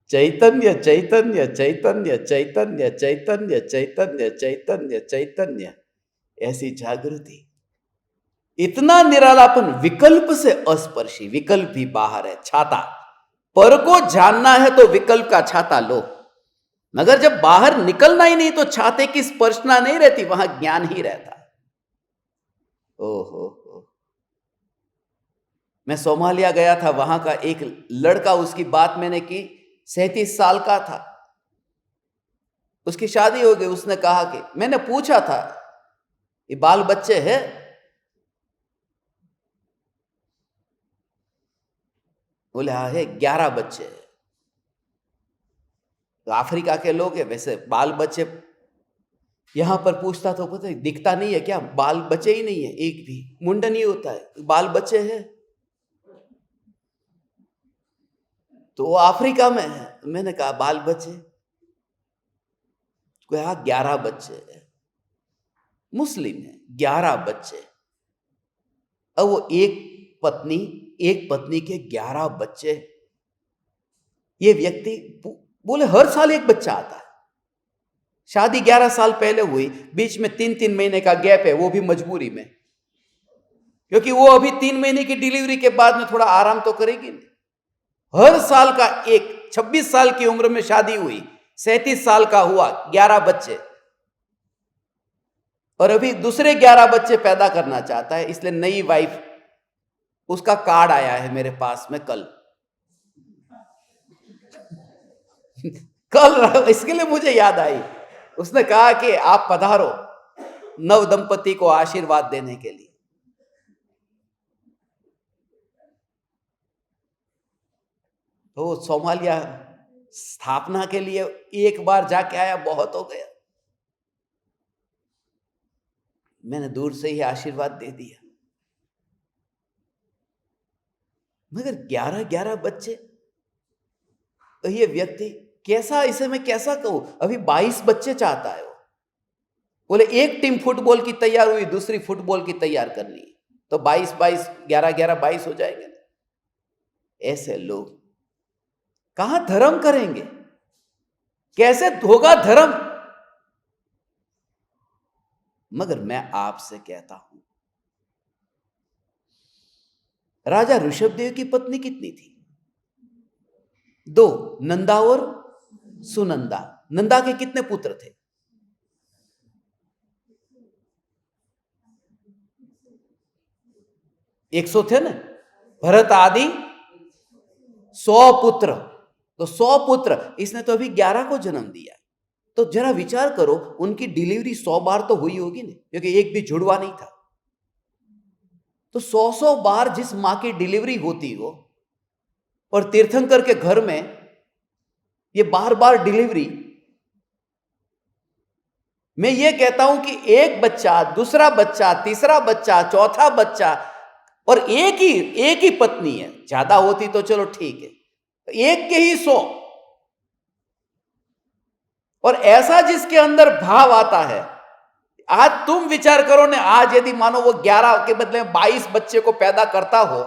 चैतन्य चैतन्य चैतन्य चैतन्य चैतन्य चैतन्य चैतन्य चैतन्य, ऐसी जागृति। इतना निरालापन, विकल्प से अस्पर्शी। विकल्प भी बाहर है। छाता पर को जानना है तो विकल्प का छाता लो, मगर जब बाहर निकलना ही नहीं तो छाते की स्पर्शना नहीं रहती, वहां ज्ञान ही रहता है। ओहो। मैं सोमालिया गया था, वहां का एक लड़का, उसकी बात मैंने की, 37 साल का था, उसकी शादी हो गई। उसने कहा कि, मैंने पूछा था ये बाल बच्चे हैं? बोले हाँ है, 11 बच्चे हैं। तो अफ्रीका के लोग हैं, वैसे बाल बच्चे। यहां पर पूछता तो पता है, दिखता नहीं है क्या? बाल बच्चे ही नहीं है, एक भी मुंडन ही होता है, बाल बच्चे हैं। तो वो अफ्रीका में है। मैंने कहा बाल बच्चे? कहा 11 बच्चे हैं, मुस्लिम है, 11 बच्चे। अब वो एक पत्नी के 11 बच्चे। ये व्यक्ति बोले हर साल एक बच्चा आता है। शादी 11 साल पहले हुई, बीच में 3-3 महीने का गैप है, वो भी मजबूरी में, क्योंकि वो अभी 3 महीने की डिलीवरी के बाद में थोड़ा आराम तो करेगी नहीं। हर साल का एक, 26 साल की उम्र में शादी हुई, 37 साल का हुआ, 11 बच्चे। और अभी दूसरे 11 बच्चे पैदा करना चाहता है, इसलिए नई वाइफ, उसका कार्ड आया है मेरे पास में कल। कल इसके लिए मुझे याद आई, उसने कहा कि आप पधारो नव दंपति को आशीर्वाद देने के लिए। तो सोमालिया स्थापना के लिए एक बार जाके आया, बहुत हो गया। मैंने दूर से ही आशीर्वाद दे दिया। मगर 11 बच्चे, तो ये व्यक्ति कैसा, इसे मैं कैसा कहूं? अभी 22 बच्चे चाहता है वो। बोले एक टीम फुटबॉल की तैयार हुई, दूसरी फुटबॉल की तैयार करनी है, तो 22-22 11-11 22 हो जाएंगे। ऐसे लोग कहां धर्म करेंगे? कैसे होगा धर्म? मगर मैं आपसे कहता हूं, राजा ऋषभदेव की पत्नी कितनी थी? 2, नंदा और सुनंदा। नंदा के कितने पुत्र थे? 100 थे ना, भरत आदि 100 पुत्र, तो 100 पुत्र, इसने तो अभी 11 को जन्म दिया। तो जरा विचार करो, उनकी डिलीवरी 100 बार तो हुई होगी ना, क्योंकि एक भी जुड़वा नहीं था। तो 100 बार जिस मां की डिलीवरी होती हो, और तीर्थंकर के घर में ये बार बार डिलीवरी, मैं ये कहता हूं कि एक बच्चा, दूसरा बच्चा, तीसरा बच्चा, चौथा बच्चा, और एक ही पत्नी है, ज्यादा होती तो चलो ठीक है, एक के ही 100। और ऐसा जिसके अंदर भाव आता है। आज तुम विचार करो ने, आज यदि मानो वो 11 के बदले 22 बच्चे को पैदा करता हो,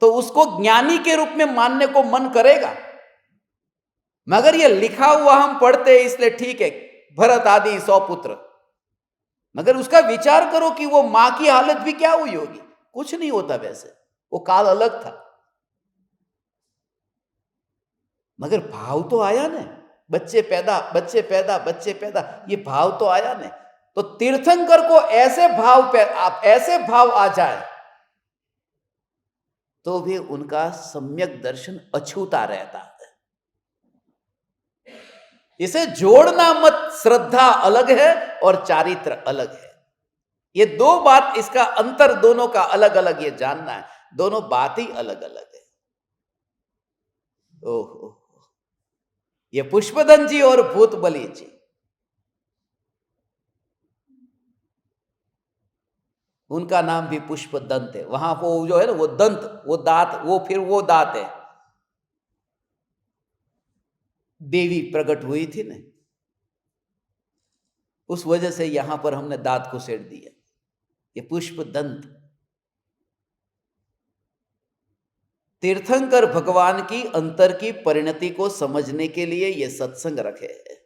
तो उसको ज्ञानी के रूप में मानने को मन करेगा। मगर ये लिखा हुआ हम पढ़ते इसलिए ठीक है, भरत आदि 100 पुत्र। मगर उसका विचार करो कि वो मां की हालत भी क्या हुई होगी। कुछ नहीं होता वैसे, वो काल अलग था। मगर भाव तो आया ना, बच्चे पैदा, बच्चे पैदा, बच्चे पैदा, ये भाव तो आया ना। तो तीर्थंकर को ऐसे भाव आ जाए तो भी उनका सम्यक दर्शन अछूता रहता है। इसे जोड़ना मत, श्रद्धा अलग है और चारित्र अलग है। ये दो बात, इसका अंतर दोनों का अलग अलग ये जानना है, दोनों बात ही अलग अलग है। ओहो, ये पुष्पदंत जी और भूतबली जी, उनका नाम भी पुष्पदंत है। वहां वो जो है ना, वो दंत, वो दांत, वो फिर वो दांत है। देवी प्रकट हुई थी ना, उस वजह से यहां पर हमने दांत को सेट दिया। ये पुष्पदंत। तीर्थंकर भगवान की अंतर की परिणति को समझने के लिए ये सत्संग रखे है।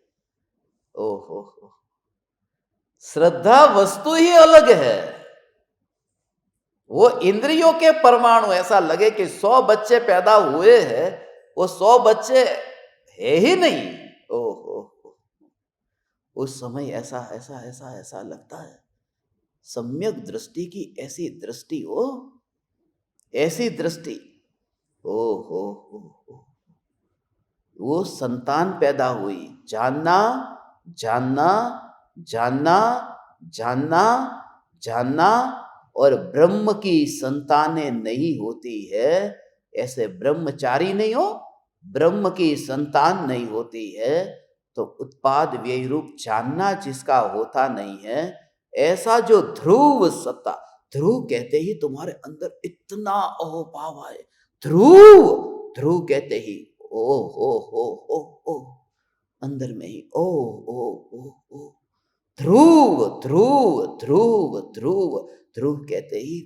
ओहो, श्रद्धा वस्तु ही अलग है। वो इंद्रियों के परमाणु, ऐसा लगे कि 100 बच्चे पैदा हुए हैं, वो 100 बच्चे है ही नहीं। ओहो, उस समय ऐसा ऐसा ऐसा ऐसा लगता है। सम्यक दृष्टि की ऐसी दृष्टि हो, ऐसी दृष्टि। ओहो, वो संतान पैदा हुई, जानना जानना जानना जानना जानना, और ब्रह्म की संतानें नहीं होती है। ऐसे ब्रह्मचारी नहीं हो, ब्रह्म की संतान नहीं होती है, तो उत्पाद व्यय रूप जानना जिसका होता नहीं है, ऐसा जो ध्रुव सत्ता, ध्रुव कहते ही तुम्हारे अंदर इतना अहोभाव आए। ध्रुव, ध्रुव कहते ही ओ हो, अंदर में ही ओ ओ ओ ओ, ध्रुव ध्रुव ध्रुव ध्रुव, ध्रुव कहते ही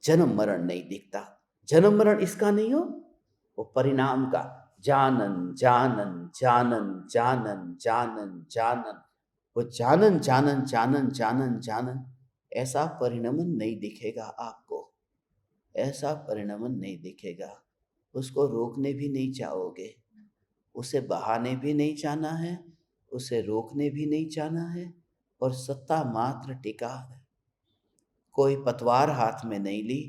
जन्म मरण नहीं दिखता। जन्म मरण इसका नहीं हो, वो परिणाम का। जानन जानन जानन जानन जानन जानन, वो जानन जानन जानन जानन जानन, ऐसा परिणमन नहीं दिखेगा आपको, ऐसा परिणमन नहीं दिखेगा। उसको रोकने भी नहीं चाहोगे, उसे बहाने भी नहीं चाहना है, उसे रोकने भी नहीं चाहना है, और सत्ता मात्र टिका है। कोई पतवार हाथ में नहीं ली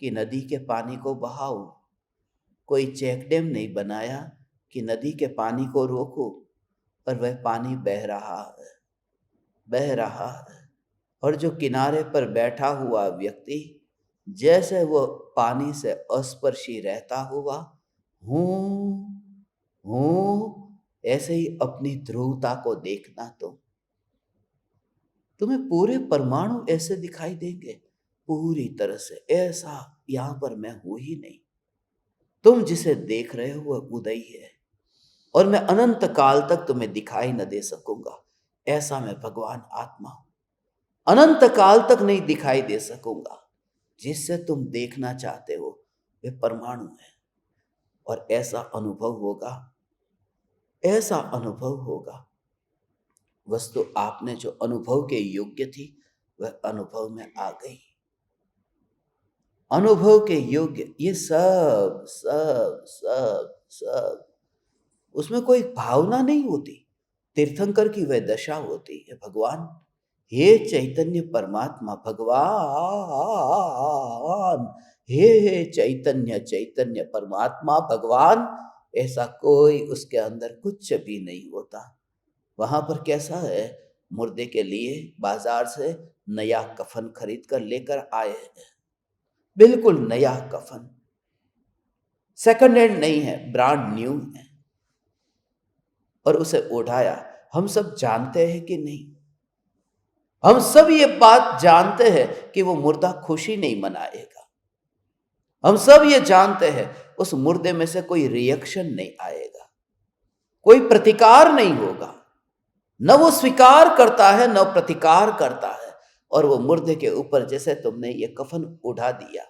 कि नदी के पानी को बहाओ, कोई चेक डैम नहीं बनाया कि नदी के पानी को रोको, और वह पानी बह रहा है, बह रहा है। और जो किनारे पर बैठा हुआ व्यक्ति, जैसे वो पानी से अस्पर्शी रहता हुआ हूं हूं, ऐसे ही अपनी ध्रुवता को देखना। तुम्हें पूरे परमाणु ऐसे दिखाई देंगे, पूरी तरह से ऐसा यहां पर मैं हूं ही नहीं। तुम जिसे देख रहे हो वह उदय है, और मैं अनंत काल तक तुम्हें दिखाई न दे सकूंगा, ऐसा मैं भगवान आत्मा हूं। अनंत काल तक नहीं दिखाई दे सकूंगा। जिससे तुम देखना चाहते हो वे परमाणु है, और ऐसा अनुभव होगा, ऐसा अनुभव होगा। वस्तु आपने जो अनुभव के योग्य थी, वह अनुभव में आ गई। अनुभव के योग्य ये सब सब सब सब, उसमें कोई भावना नहीं होती। तीर्थंकर की वह दशा होती है भगवान, हे चैतन्य परमात्मा भगवान, हे चैतन्य चैतन्य परमात्मा भगवान, ऐसा कोई उसके अंदर कुछ भी नहीं होता। वहां पर कैसा है, मुर्दे के लिए बाजार से नया कफन खरीद कर लेकर आए हैं, बिल्कुल नया कफन, सेकंड हैंड नहीं है, ब्रांड न्यू है, और उसे उठाया। हम सब जानते हैं कि नहीं, हम सब ये बात जानते हैं कि वो मुर्दा खुशी नहीं मनाएगा। हम सब ये जानते हैं उस मुर्दे में से कोई रिएक्शन नहीं आएगा, कोई प्रतिकार नहीं होगा, न वो स्वीकार करता है न प्रतिकार करता है। और वो मुर्दे के ऊपर जैसे तुमने ये कफन उठा दिया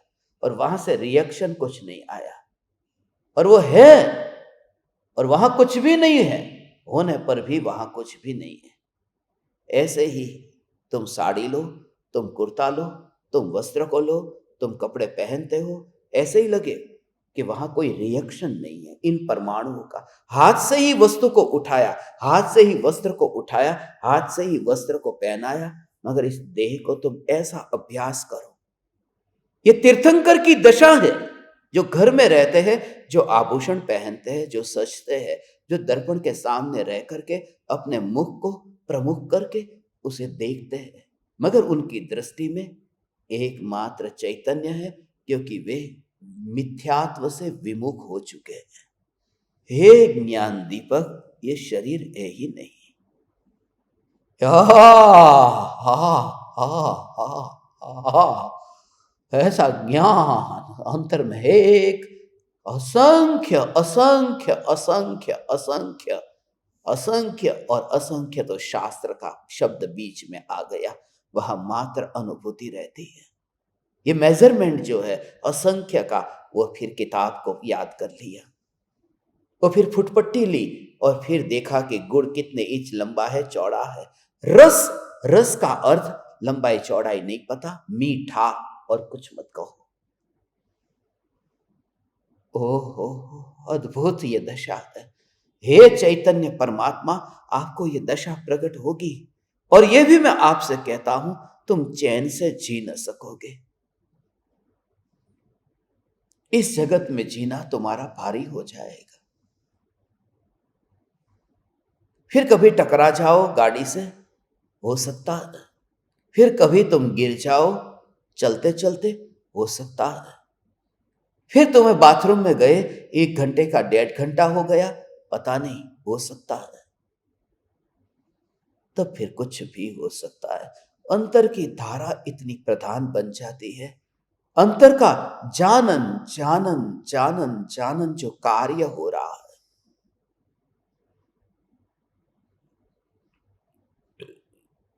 और वहां से रिएक्शन कुछ नहीं आया, और वो है और वहां कुछ भी नहीं है, होने पर भी वहां कुछ भी नहीं है। ऐसे ही तुम साड़ी लो, तुम कुर्ता लो, तुम वस्त्र को लो, तुम कपड़े पहनते हो, ऐसे ही लगे कि वहां कोई रिएक्शन नहीं है इन परमाणुओं का। हाथ से ही वस्तु को उठाया, हाथ से ही वस्त्र को उठाया, हाथ से ही वस्त्र को पहनाया, मगर इस देह को तुम ऐसा अभ्यास करो। ये तीर्थंकर की दशा है, जो घर में रहते हैं, जो आभूषण पहनते हैं, जो सजते हैं, जो दर्पण के सामने रह करके अपने मुख को प्रमुख करके उसे देखते हैं, मगर उनकी दृष्टि में एकमात्र चैतन्य है, क्योंकि वे मिथ्यात्व से विमुख हो चुके हैं। हे ज्ञान दीपक, ये शरीर है ही नहीं। ऐसा ज्ञान अंतर में है एक असंख्य असंख्य असंख्य असंख्य असंख्य, और असंख्य तो शास्त्र का शब्द बीच में आ गया, वह मात्र अनुभूति रहती है। ये मेजरमेंट जो है असंख्य का, वो फिर किताब को याद कर लिया, वो फिर फुटपट्टी ली और फिर देखा कि गुड़ कितने इंच लंबा है, चौड़ा है। रस, रस का अर्थ लंबाई चौड़ाई नहीं पता, मीठा, और कुछ मत कहो। ओहो, अद्भुत ये दशा है। हे चैतन्य परमात्मा, आपको ये दशा प्रकट होगी, और ये भी मैं आपसे कहता हूं, तुम चैन से जी न सकोगे। इस जगत में जीना तुम्हारा भारी हो जाएगा। फिर कभी टकरा जाओ गाड़ी से, हो सकता है। फिर कभी तुम गिर जाओ चलते चलते, हो सकता है। फिर तुम्हें बाथरूम में गए 1 घंटे का 1.5 घंटा हो गया, पता नहीं, हो सकता है। तब फिर कुछ भी हो सकता है। अंतर की धारा इतनी प्रधान बन जाती है, अंतर का जानन जानन जानन जानन जो कार्य हो रहा है,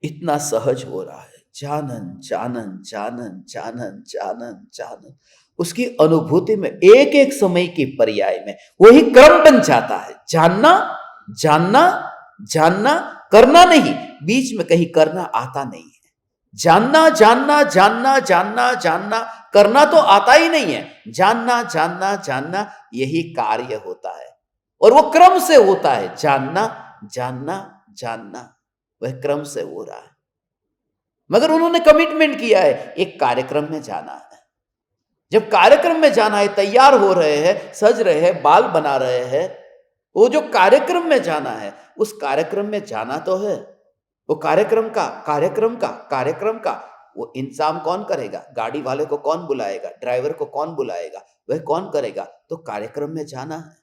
इतना सहज हो रहा है। जानन जानन जानन जानन जानन जानन, उसकी अनुभूति में एक एक समय की पर्याय में वही क्रम बन जाता है। जानना जानना जानना, करना नहीं, बीच में कहीं करना आता नहीं है। जानना जानना जानना जानना जानना, करना तो आता ही नहीं है। जानना जानना जानना, यही कार्य होता है, और वो क्रम से होता है। जानना जानना जानना, वह क्रम से हो रहा है। मगर उन्होंने कमिटमेंट किया है, एक कार्यक्रम में जाना है। जब कार्यक्रम में जाना है, तैयार हो रहे हैं, सज रहे हैं, बाल बना रहे हैं, वो जो कार्यक्रम में जाना है, उस कार्यक्रम में जाना तो है। वो कार्यक्रम का वो इंतजाम कौन करेगा? गाड़ी वाले को कौन बुलाएगा? ड्राइवर को कौन बुलाएगा? वह कौन करेगा? तो कार्यक्रम में जाना है,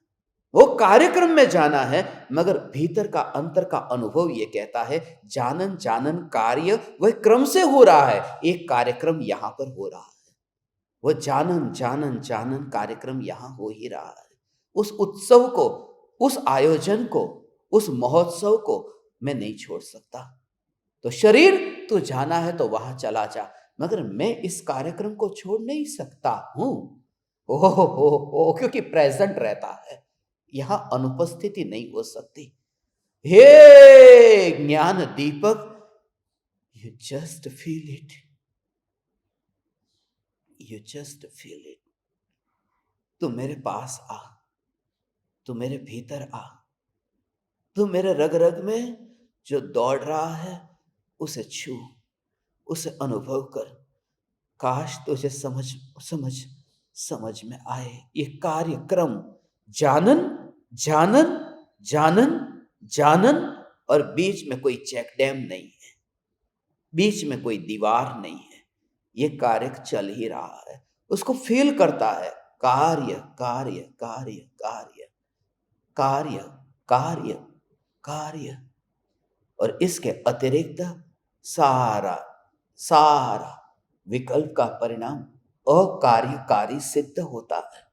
वो कार्यक्रम में जाना है। मगर भीतर का अंतर का अनुभव ये कहता है, जानन जानन कार्य वह क्रम से हो रहा है। एक कार्यक्रम यहां पर हो रहा है, वह जानन जानन जानन कार्यक्रम यहां हो ही रहा है। उस उत्सव को, उस आयोजन को, उस महोत्सव को मैं नहीं छोड़ सकता। तो शरीर, तू जाना है तो वहां चला जा, मगर मैं इस कार्यक्रम को छोड़ नहीं सकता हूं। ओहो, क्योंकि प्रेजेंट रहता है, यहां अनुपस्थिति नहीं हो सकती। हे ज्ञान दीपक, you just feel it, you just feel it. तू मेरे पास आ, तू मेरे भीतर आ, तू मेरे रग रग में जो दौड़ रहा है, उसे छू, उसे अनुभव कर। काश तुझे समझ समझ समझ में आए ये कार्यक्रम। जानन जानन जानन जानन, और बीच में कोई चेक डैम नहीं है, बीच में कोई दीवार नहीं है, ये कार्य चल ही रहा है। उसको फील करता है, कार्य कार्य कार्य कार्य कार्य कार्य कार्य। और इसके अतिरिक्त सारा सारा विकल्प का परिणाम अकार्यकारी सिद्ध होता है।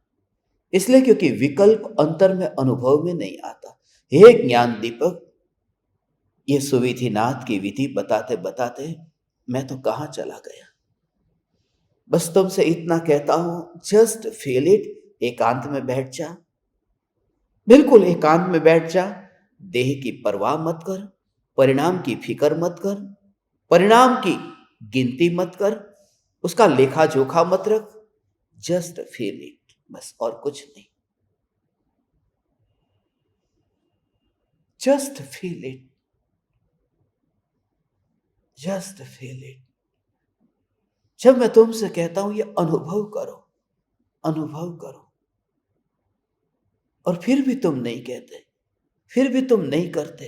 इसलिए क्योंकि विकल्प अंतर में अनुभव में नहीं आता। हे ज्ञान दीपक, ये सुविधिनाथ की विधि बताते बताते मैं तो कहां चला गया। बस तुमसे इतना कहता हूं, जस्ट फील इट। एकांत में बैठ जा, बिल्कुल एकांत में बैठ जा। देह की परवाह मत कर, परिणाम की फिक्र मत कर, परिणाम की गिनती मत कर, उसका लेखा जोखा मत रख। जस्ट फील इट, बस, और कुछ नहीं। Just feel it, just feel it. जब मैं तुमसे कहता हूं ये अनुभव करो, अनुभव करो, और फिर भी तुम नहीं कहते, फिर भी तुम नहीं करते,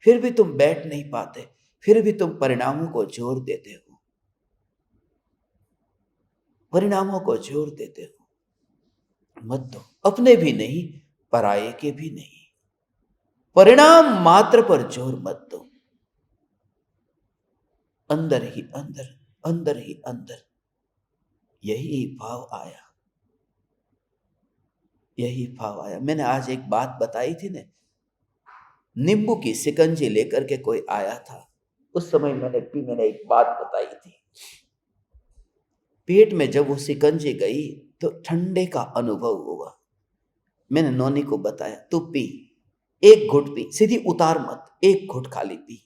फिर भी तुम बैठ नहीं पाते, फिर भी तुम परिणामों को जोर देते हो, परिणामों को जोर देते हो। मत दो, अपने भी नहीं, पराये के भी नहीं। परिणाम मात्र पर जोर मत दो। अंदर ही अंदर, अंदर ही अंदर यही भाव आया, यही भाव आया। मैंने आज एक बात बताई थी ना, नींबू की शिकंजी लेकर के कोई आया था। उस समय मैंने एक बात बताई थी। पेट में जब वो शिकंजी गई तो ठंडे का अनुभव हुआ। मैंने नौनी को बताया, तू पी, एक घुट पी, सीधी उतार मत, एक घुट खाली पी,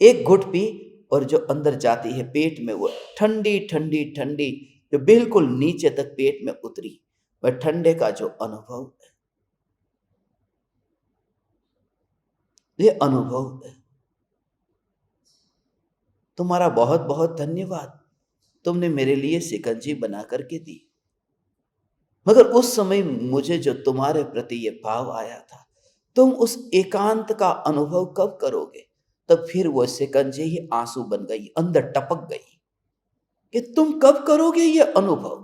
एक घुट पी। और जो अंदर जाती है पेट में, वो ठंडी ठंडी ठंडी, जो बिल्कुल नीचे तक पेट में उतरी, वह ठंडे का जो अनुभव है, ये अनुभव है। तुम्हारा बहुत बहुत धन्यवाद, तुमने मेरे लिए शिकंजी बना करके दी। मगर उस समय मुझे जो तुम्हारे प्रति ये भाव आया था, तुम उस एकांत का अनुभव कब करोगे? तब फिर वो शिकंजी ही आंसू बन गई, अंदर टपक गई कि तुम कब करोगे ये अनुभव।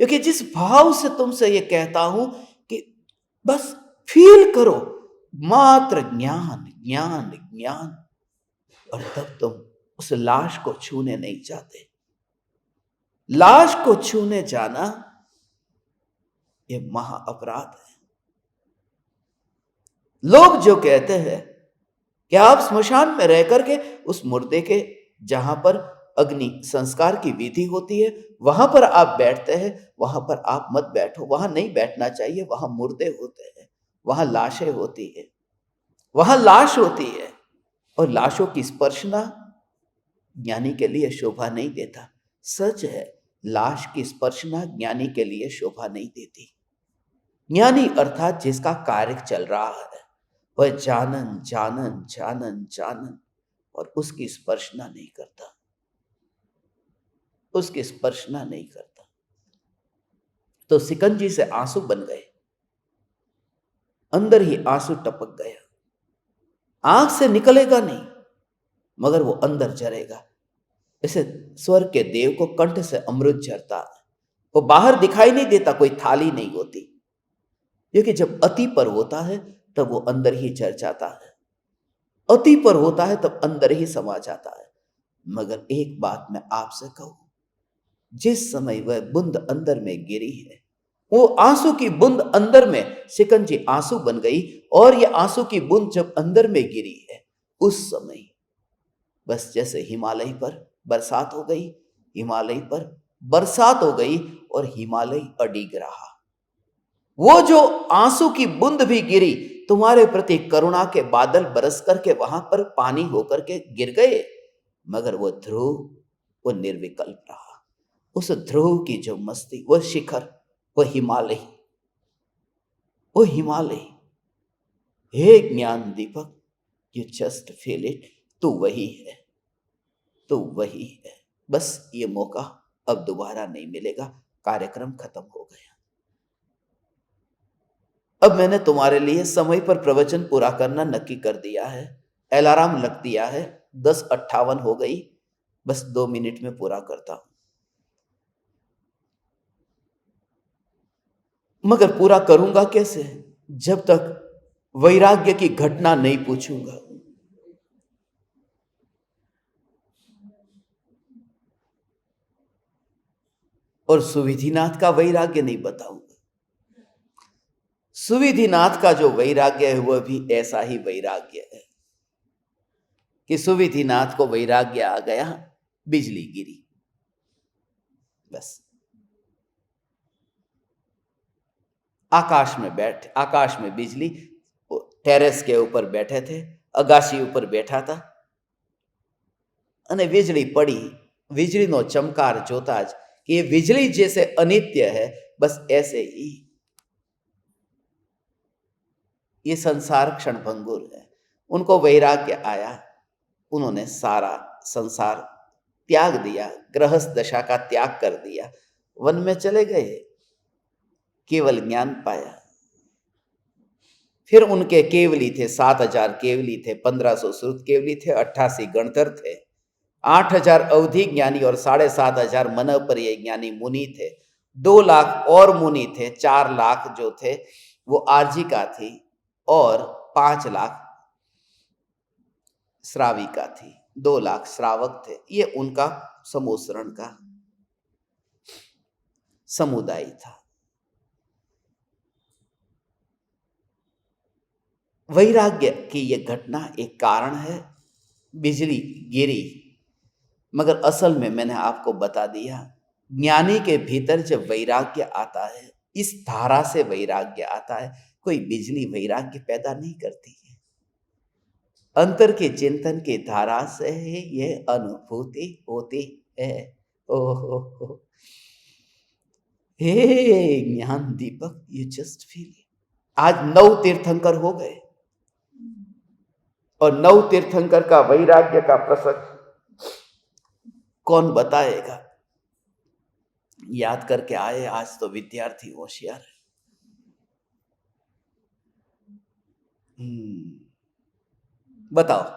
क्योंकि जिस भाव से तुमसे ये कहता हूं कि बस फील करो, मात्र ज्ञान ज्ञान ज्ञान, और तब तुम उस लाश को छूने नहीं जाते। लाश को छूने जाना ये महा अपराध है। लोग जो कहते हैं कि आप स्मशान में रह करके उस मुर्दे के, जहां पर अग्नि संस्कार की विधि होती है, वहां पर आप बैठते हैं, वहां पर आप मत बैठो, वहां नहीं बैठना चाहिए, वहां मुर्दे होते हैं, वहां लाशें होती है, वहां लाश होती है। और लाशों की स्पर्शना ज्ञानी के लिए शोभा नहीं देता। सच है, लाश की स्पर्शना ज्ञानी के लिए शोभा नहीं देती। ज्ञानी अर्थात जिसका कार्य चल रहा है, वह जानन जानन जानन जानन, और उसकी स्पर्शना नहीं करता, उसकी स्पर्शना नहीं करता। तो शिकंजी से आंसू बन गए, अंदर ही आंसू टपक गया। आंख से निकलेगा नहीं, मगर वो अंदर जरेगा। इसे स्वर्ग के देव को कंठ से अमृत झरता है, वो बाहर दिखाई नहीं देता, कोई थाली नहीं होती, क्योंकि जब अति पर होता है तब वो अंदर ही जर जाता है, अति पर होता है तब अंदर ही समा जाता है। मगर एक बात मैं आपसे कहूं, जिस समय वह बूंद अंदर में गिरी है, वो आंसू की बूंद अंदर में शिकंजी आंसू बन गई, और ये आंसू की बूंद जब अंदर में गिरी है, उस समय बस जैसे हिमालय पर बरसात हो गई, हिमालय पर बरसात हो गई, और हिमालय अडिग रहा। वो जो आंसू की बूंद भी गिरी, तुम्हारे प्रति करुणा के बादल बरस करके वहां पर पानी होकर के गिर गए, मगर वो ध्रुव, वो निर्विकल्प रहा। उस ध्रुव की जो मस्ती, वो शिखर, वो हिमालय, वो हिमालय। हे ज्ञान दीपक, यू जस्ट फील इट। तू वही है, तू वही है। बस ये मौका अब दोबारा नहीं मिलेगा। कार्यक्रम खत्म हो गया। अब मैंने तुम्हारे लिए समय पर प्रवचन पूरा करना नक्की कर दिया है। अलार्म लग दिया है, 10:58 हो गई। बस 2 मिनट में पूरा करता हूं। मगर पूरा करूंगा कैसे जब तक वैराग्य की घटना नहीं पूछूंगा। और सुविधिनाथ का वैराग्य नहीं बताऊंगा। सुविधिनाथ का जो वैराग्य है वह भी ऐसा ही वैराग्य है कि सुविधिनाथ को वैराग्य आ गया, बिजली गिरी, बस। आकाश में बिजली। टेरेस के ऊपर बैठे थे, अगाशी ऊपर बैठा था અને વીજળી પડી। વીજળીનો ચમકાર જોતા જ कि ये बिजली जैसे अनित्य है, बस ऐसे ही ये संसार क्षणभंगुर है। उनको वैराग्य आया, उन्होंने सारा संसार त्याग दिया, गृहस्थ दशा का त्याग कर दिया, वन में चले गए, केवल ज्ञान पाया। फिर उनके केवली थे 7,000 केवली थे, 1,500 श्रुत केवली थे, 88 गणधर थे, 8,000 अवधि ज्ञानी और 7,500 मन पर ज्ञानी मुनि थे। 2 लाख और मुनि थे, 4 लाख जो थे वो आर्जिका थी और 5 लाख श्राविका थी, 2 लाख श्रावक थे। ये उनका समोसरण का समुदाय था। वैराग्य की ये घटना एक कारण है, बिजली गिरी, मगर असल में मैंने आपको बता दिया, ज्ञानी के भीतर जब वैराग्य आता है, इस धारा से वैराग्य आता है। कोई बिजली वैराग्य पैदा नहीं करती है, अंतर के चिंतन की धारा से ही ये अनुभूति होती है। ओहो, हे ज्ञान दीपक, यू जस्ट फील। आज 9 तीर्थंकर हो गए और 9 तीर्थंकर का वैराग्य का प्रसंग कौन बताएगा? याद करके आए, आज तो विद्यार्थी होशियार है। बताओ।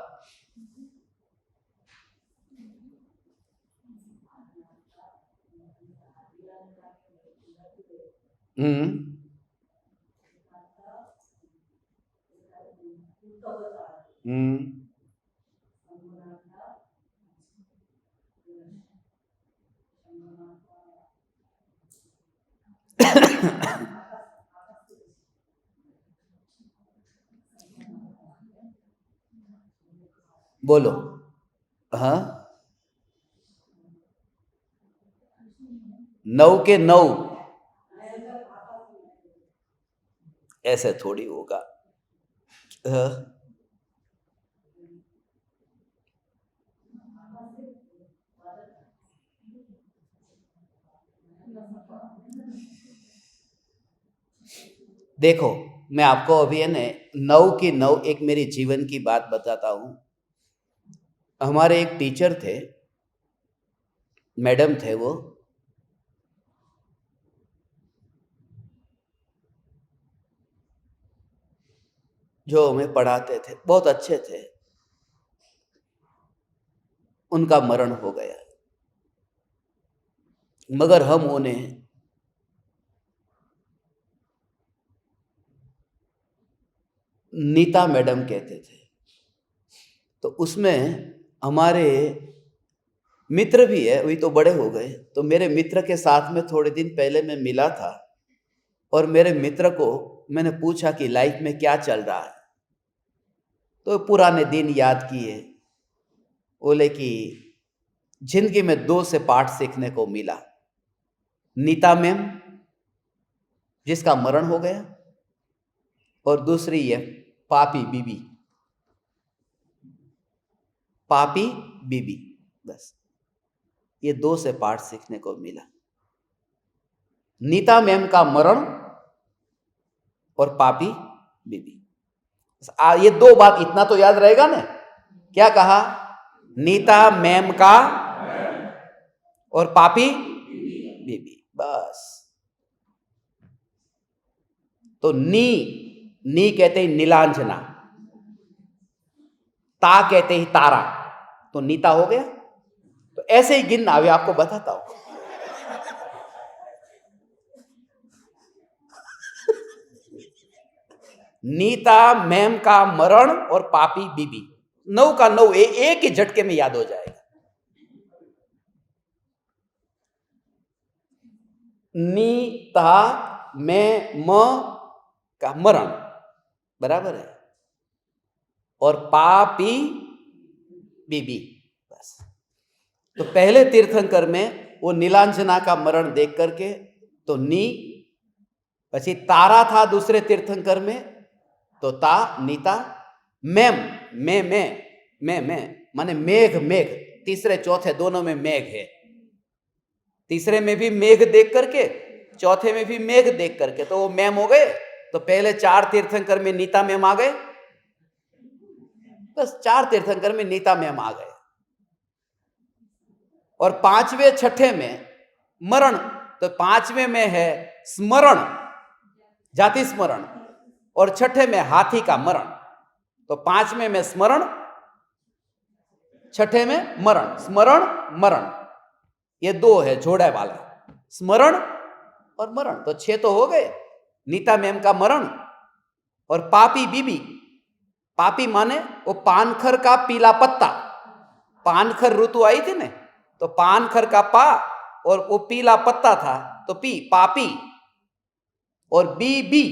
बोलो। हाँ, 9 के 9 ऐसे थोड़ी होगा। हाँ? देखो, मैं आपको अभी है ना 9 की 9 एक मेरी जीवन की बात बताता हूं। हमारे एक टीचर थे, मैडम थे, वो जो हमें पढ़ाते थे, बहुत अच्छे थे। उनका मरण हो गया, मगर हम उन्हें नीता मैडम कहते थे। तो उसमें हमारे मित्र भी है, वही तो बड़े हो गए। तो मेरे मित्र के साथ में थोड़े दिन पहले मैं मिला था और मेरे मित्र को मैंने पूछा कि लाइफ में क्या चल रहा है। तो पुराने दिन याद किए। बोले कि जिंदगी में 2 से पाठ सीखने को मिला। नीता मैम, जिसका मरण हो गया, और दूसरी है पापी बीबी। पापी बीबी, बस ये 2 से पाठ सीखने को मिला। नीता मैम का मरण और पापी बीबी। ये 2 बात इतना तो याद रहेगा ना। क्या कहा? नीता मैम का और पापी बीबी, बस। तो नी कहते हैं नीलांजना, ता कहते ही तारा, तो नीता हो गया। तो ऐसे ही गिनना, अभी आपको बताता हूं। नीता मैम का मरण और पापी बीबी, 9 का 9 एक ही झटके में याद हो जाएगा। नीता में म का मरण बराबर है, और पापी बीबी, बस। तो पहले तीर्थंकर में वो नीलांजना का मरण देख करके तो नी, પછી तारा था दूसरे तीर्थंकर में तो ता नीता, मैम मैं माने मेघ, मेघ तीसरे चौथे दोनों में मेघ है, तीसरे में भी मेघ देख करके चौथे में भी मेघ देख करके तो वो मैम हो गए। तो पहले 4 तीर्थंकर में नीता मैम आ गए, बस 4 तीर्थंकर में नीता मैम आ गए। और 5वें 6ठे में मरण, तो 5वें में है स्मरण, जाति स्मरण, और 6ठे में हाथी का मरण। तो 5वें में स्मरण, 6ठे में मरण, स्मरण मरण, ये 2 है जोड़े वाला, स्मरण और मरण, तो 6 तो हो गए। नीता मैम का मरण और पापी बीबी, पापी माने वो पानखर का पीला पत्ता, पानखर ऋतु आई थी ने, तो पानखर का पा और वो पीला पत्ता था तो पी, पापी। और बी,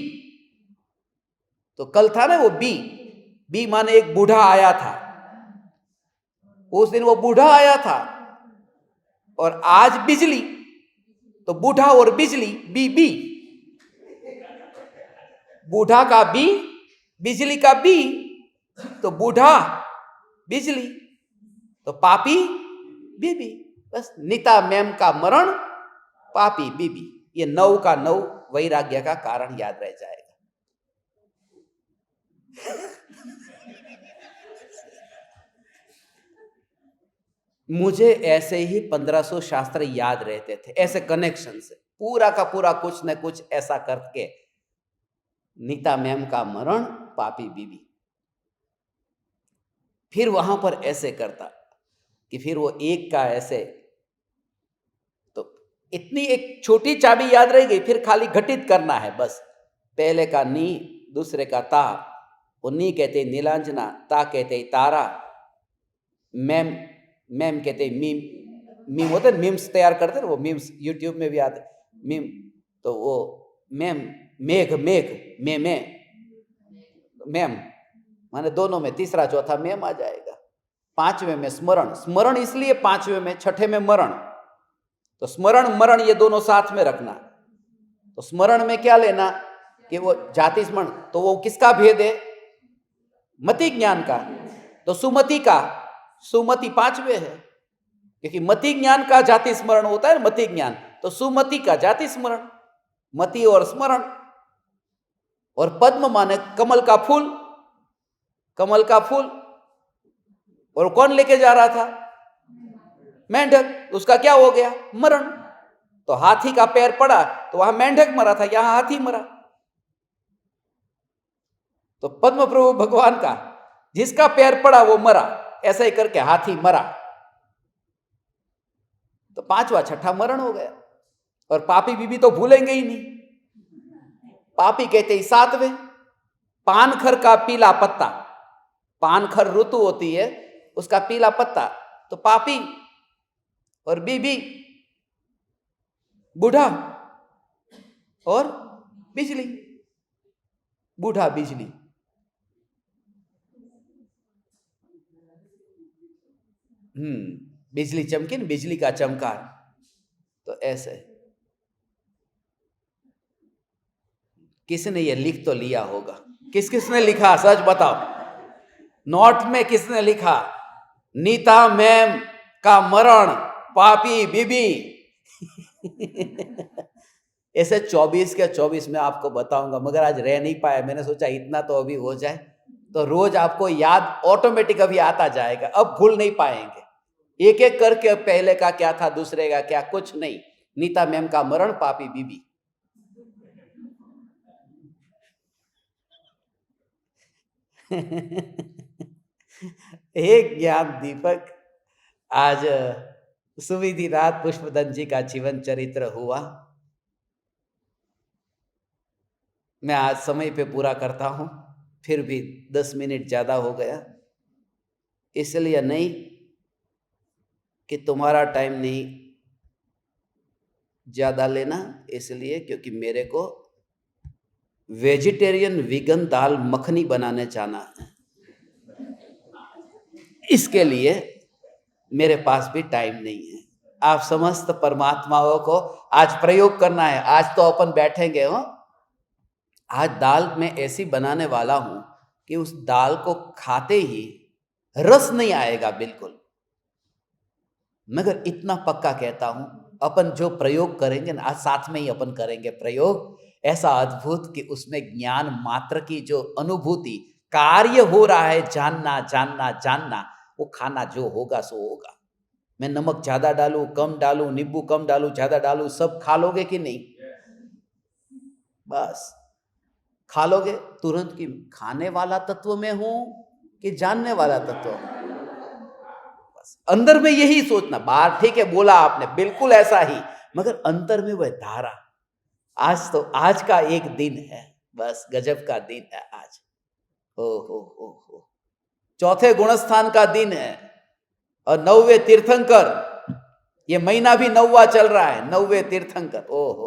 तो कल था ना वो बी माने एक बूढ़ा आया था, उस दिन वो बूढ़ा आया था। और आज बिजली, तो बूढ़ा और बिजली, बी, बूढ़ा का बी, बिजली का बी, तो बूढ़ा बिजली, तो पापी बीबी, बस। नीता मैम का मरण, पापी बीबी, ये 9 का 9 वैराग्य का कारण याद रह जाएगा। मुझे ऐसे ही 1500 शास्त्र याद रहते थे, ऐसे कनेक्शन से, पूरा का पूरा कुछ न कुछ ऐसा करके नीता मैम का मरण, पापी बीबी। फिर वहां पर ऐसे करता कि फिर वो एक का ऐसे, तो इतनी एक छोटी चाबी याद रह गई, फिर खाली घटित करना है बस। पहले का नी, दूसरे का ता, वो नी कहते नीलांजना, ता कहते तारा, मैम कहते मीम होते, मीम्स तैयार करते ना, वो मीम्स यूट्यूब में भी आते मीम, तो वो मैम, मेघ मैम माने दोनों में तीसरा चौथा मैम आ जाएगा। 5वें में स्मरण, स्मरण इसलिए 5वें में, 6ठे में मरण, तो स्मरण मरण ये दोनों साथ में रखना। तो स्मरण में क्या लेना कि वो जाति स्मरण, तो वो किसका भेद है? मति ज्ञान का, तो सुमति का, सुमति 5वें है, क्योंकि मति ज्ञान का जाति स्मरण होता है, मति ज्ञान, तो सुमति का जाति स्मरण, मति और स्मरण। और पद्म माने कमल का फूल, कमल का फूल, और कौन लेके जा रहा था? मेंढक, उसका क्या हो गया? मरण। तो हाथी का पैर पड़ा तो वहां मेंढक मरा था, यहां हाथी मरा। तो पद्म प्रभु भगवान का, जिसका पैर पड़ा वो मरा, ऐसा ही करके हाथी मरा, तो 5वां 6ठा मरण हो गया। और पापी बीबी तो भूलेंगे ही नहीं, पापी कहते ही 7वें, पानखर का पीला पत्ता, पानखर ऋतु होती है उसका पीला पत्ता, तो पापी। और बीबी बूढ़ा और बिजली, बूढ़ा बिजली। बिजली चमकी न, बिजली का चमकार, तो ऐसे। किसने ये लिख तो लिया होगा, किसने लिखा? सच बताओ, नोट में किसने लिखा? नीता मैम का मरण, पापी बीबी। ऐसे 24 के 24 में आपको बताऊंगा, मगर आज रह नहीं पाया, मैंने सोचा इतना तो अभी हो जाए, तो रोज आपको याद ऑटोमेटिक अभी आता जाएगा, अब भूल नहीं पाएंगे। एक एक करके पहले का क्या था, दूसरे का क्या, कुछ नहीं। नीता मैम का मरण, पापी बीबी। एक ज्ञान दीपक। आज सुविधि रात पुष्पदंत जी का जीवन चरित्र हुआ। मैं आज समय पे पूरा करता हूं, फिर भी 10 मिनट ज्यादा हो गया, इसलिए नहीं कि तुम्हारा टाइम नहीं ज्यादा लेना, इसलिए क्योंकि मेरे को वेजिटेरियन वीगन दाल मखनी बनाने जाना है। इसके लिए मेरे पास भी टाइम नहीं है। आप समस्त परमात्माओं को आज प्रयोग करना है। आज तो अपन बैठेंगे हो, आज दाल मैं ऐसी बनाने वाला हूं कि उस दाल को खाते ही रस नहीं आएगा बिल्कुल। मगर इतना पक्का कहता हूं, अपन जो प्रयोग करेंगे ना, आज साथ में ही अपन करेंगे प्रयोग ऐसा अद्भुत कि उसमें ज्ञान मात्र की जो अनुभूति कार्य हो रहा है, जानना जानना जानना, वो खाना जो होगा सो होगा। मैं नमक ज्यादा डालूं, कम डालूं, नींबू कम डालूं, ज्यादा डालूं, सब खा लोगे कि नहीं? बस खा लोगे तुरंत। कि खाने वाला तत्व में हूं कि जानने वाला तत्व? बस अंदर में यही सोचना। बाहर ठीक है बोला आपने, बिल्कुल ऐसा ही, मगर अंतर में वह धारा। आज तो आज का एक दिन है, बस गजब का दिन है आज। हो चौथे गुणस्थान का दिन है और 9वें तीर्थंकर। ये महीना भी 9वां चल रहा है, 9वें तीर्थंकर। हो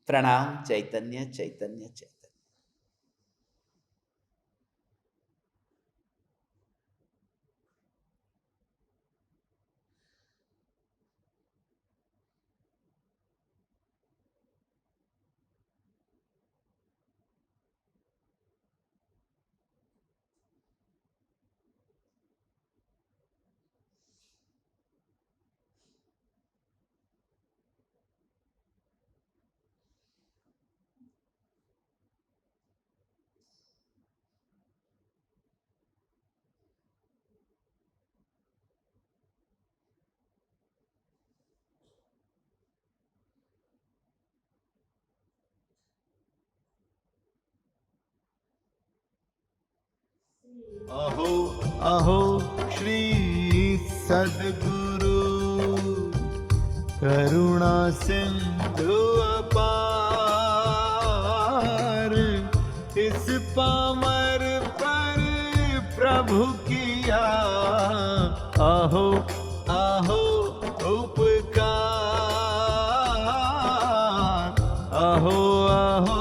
प्रणाम। चैतन्य चैतन्य चैतन्य। अहो अहो श्री सद्गुरु करुणा सिंधु अपार, इस पामर पर प्रभु किया अहो अहो उपकार। अहो अहो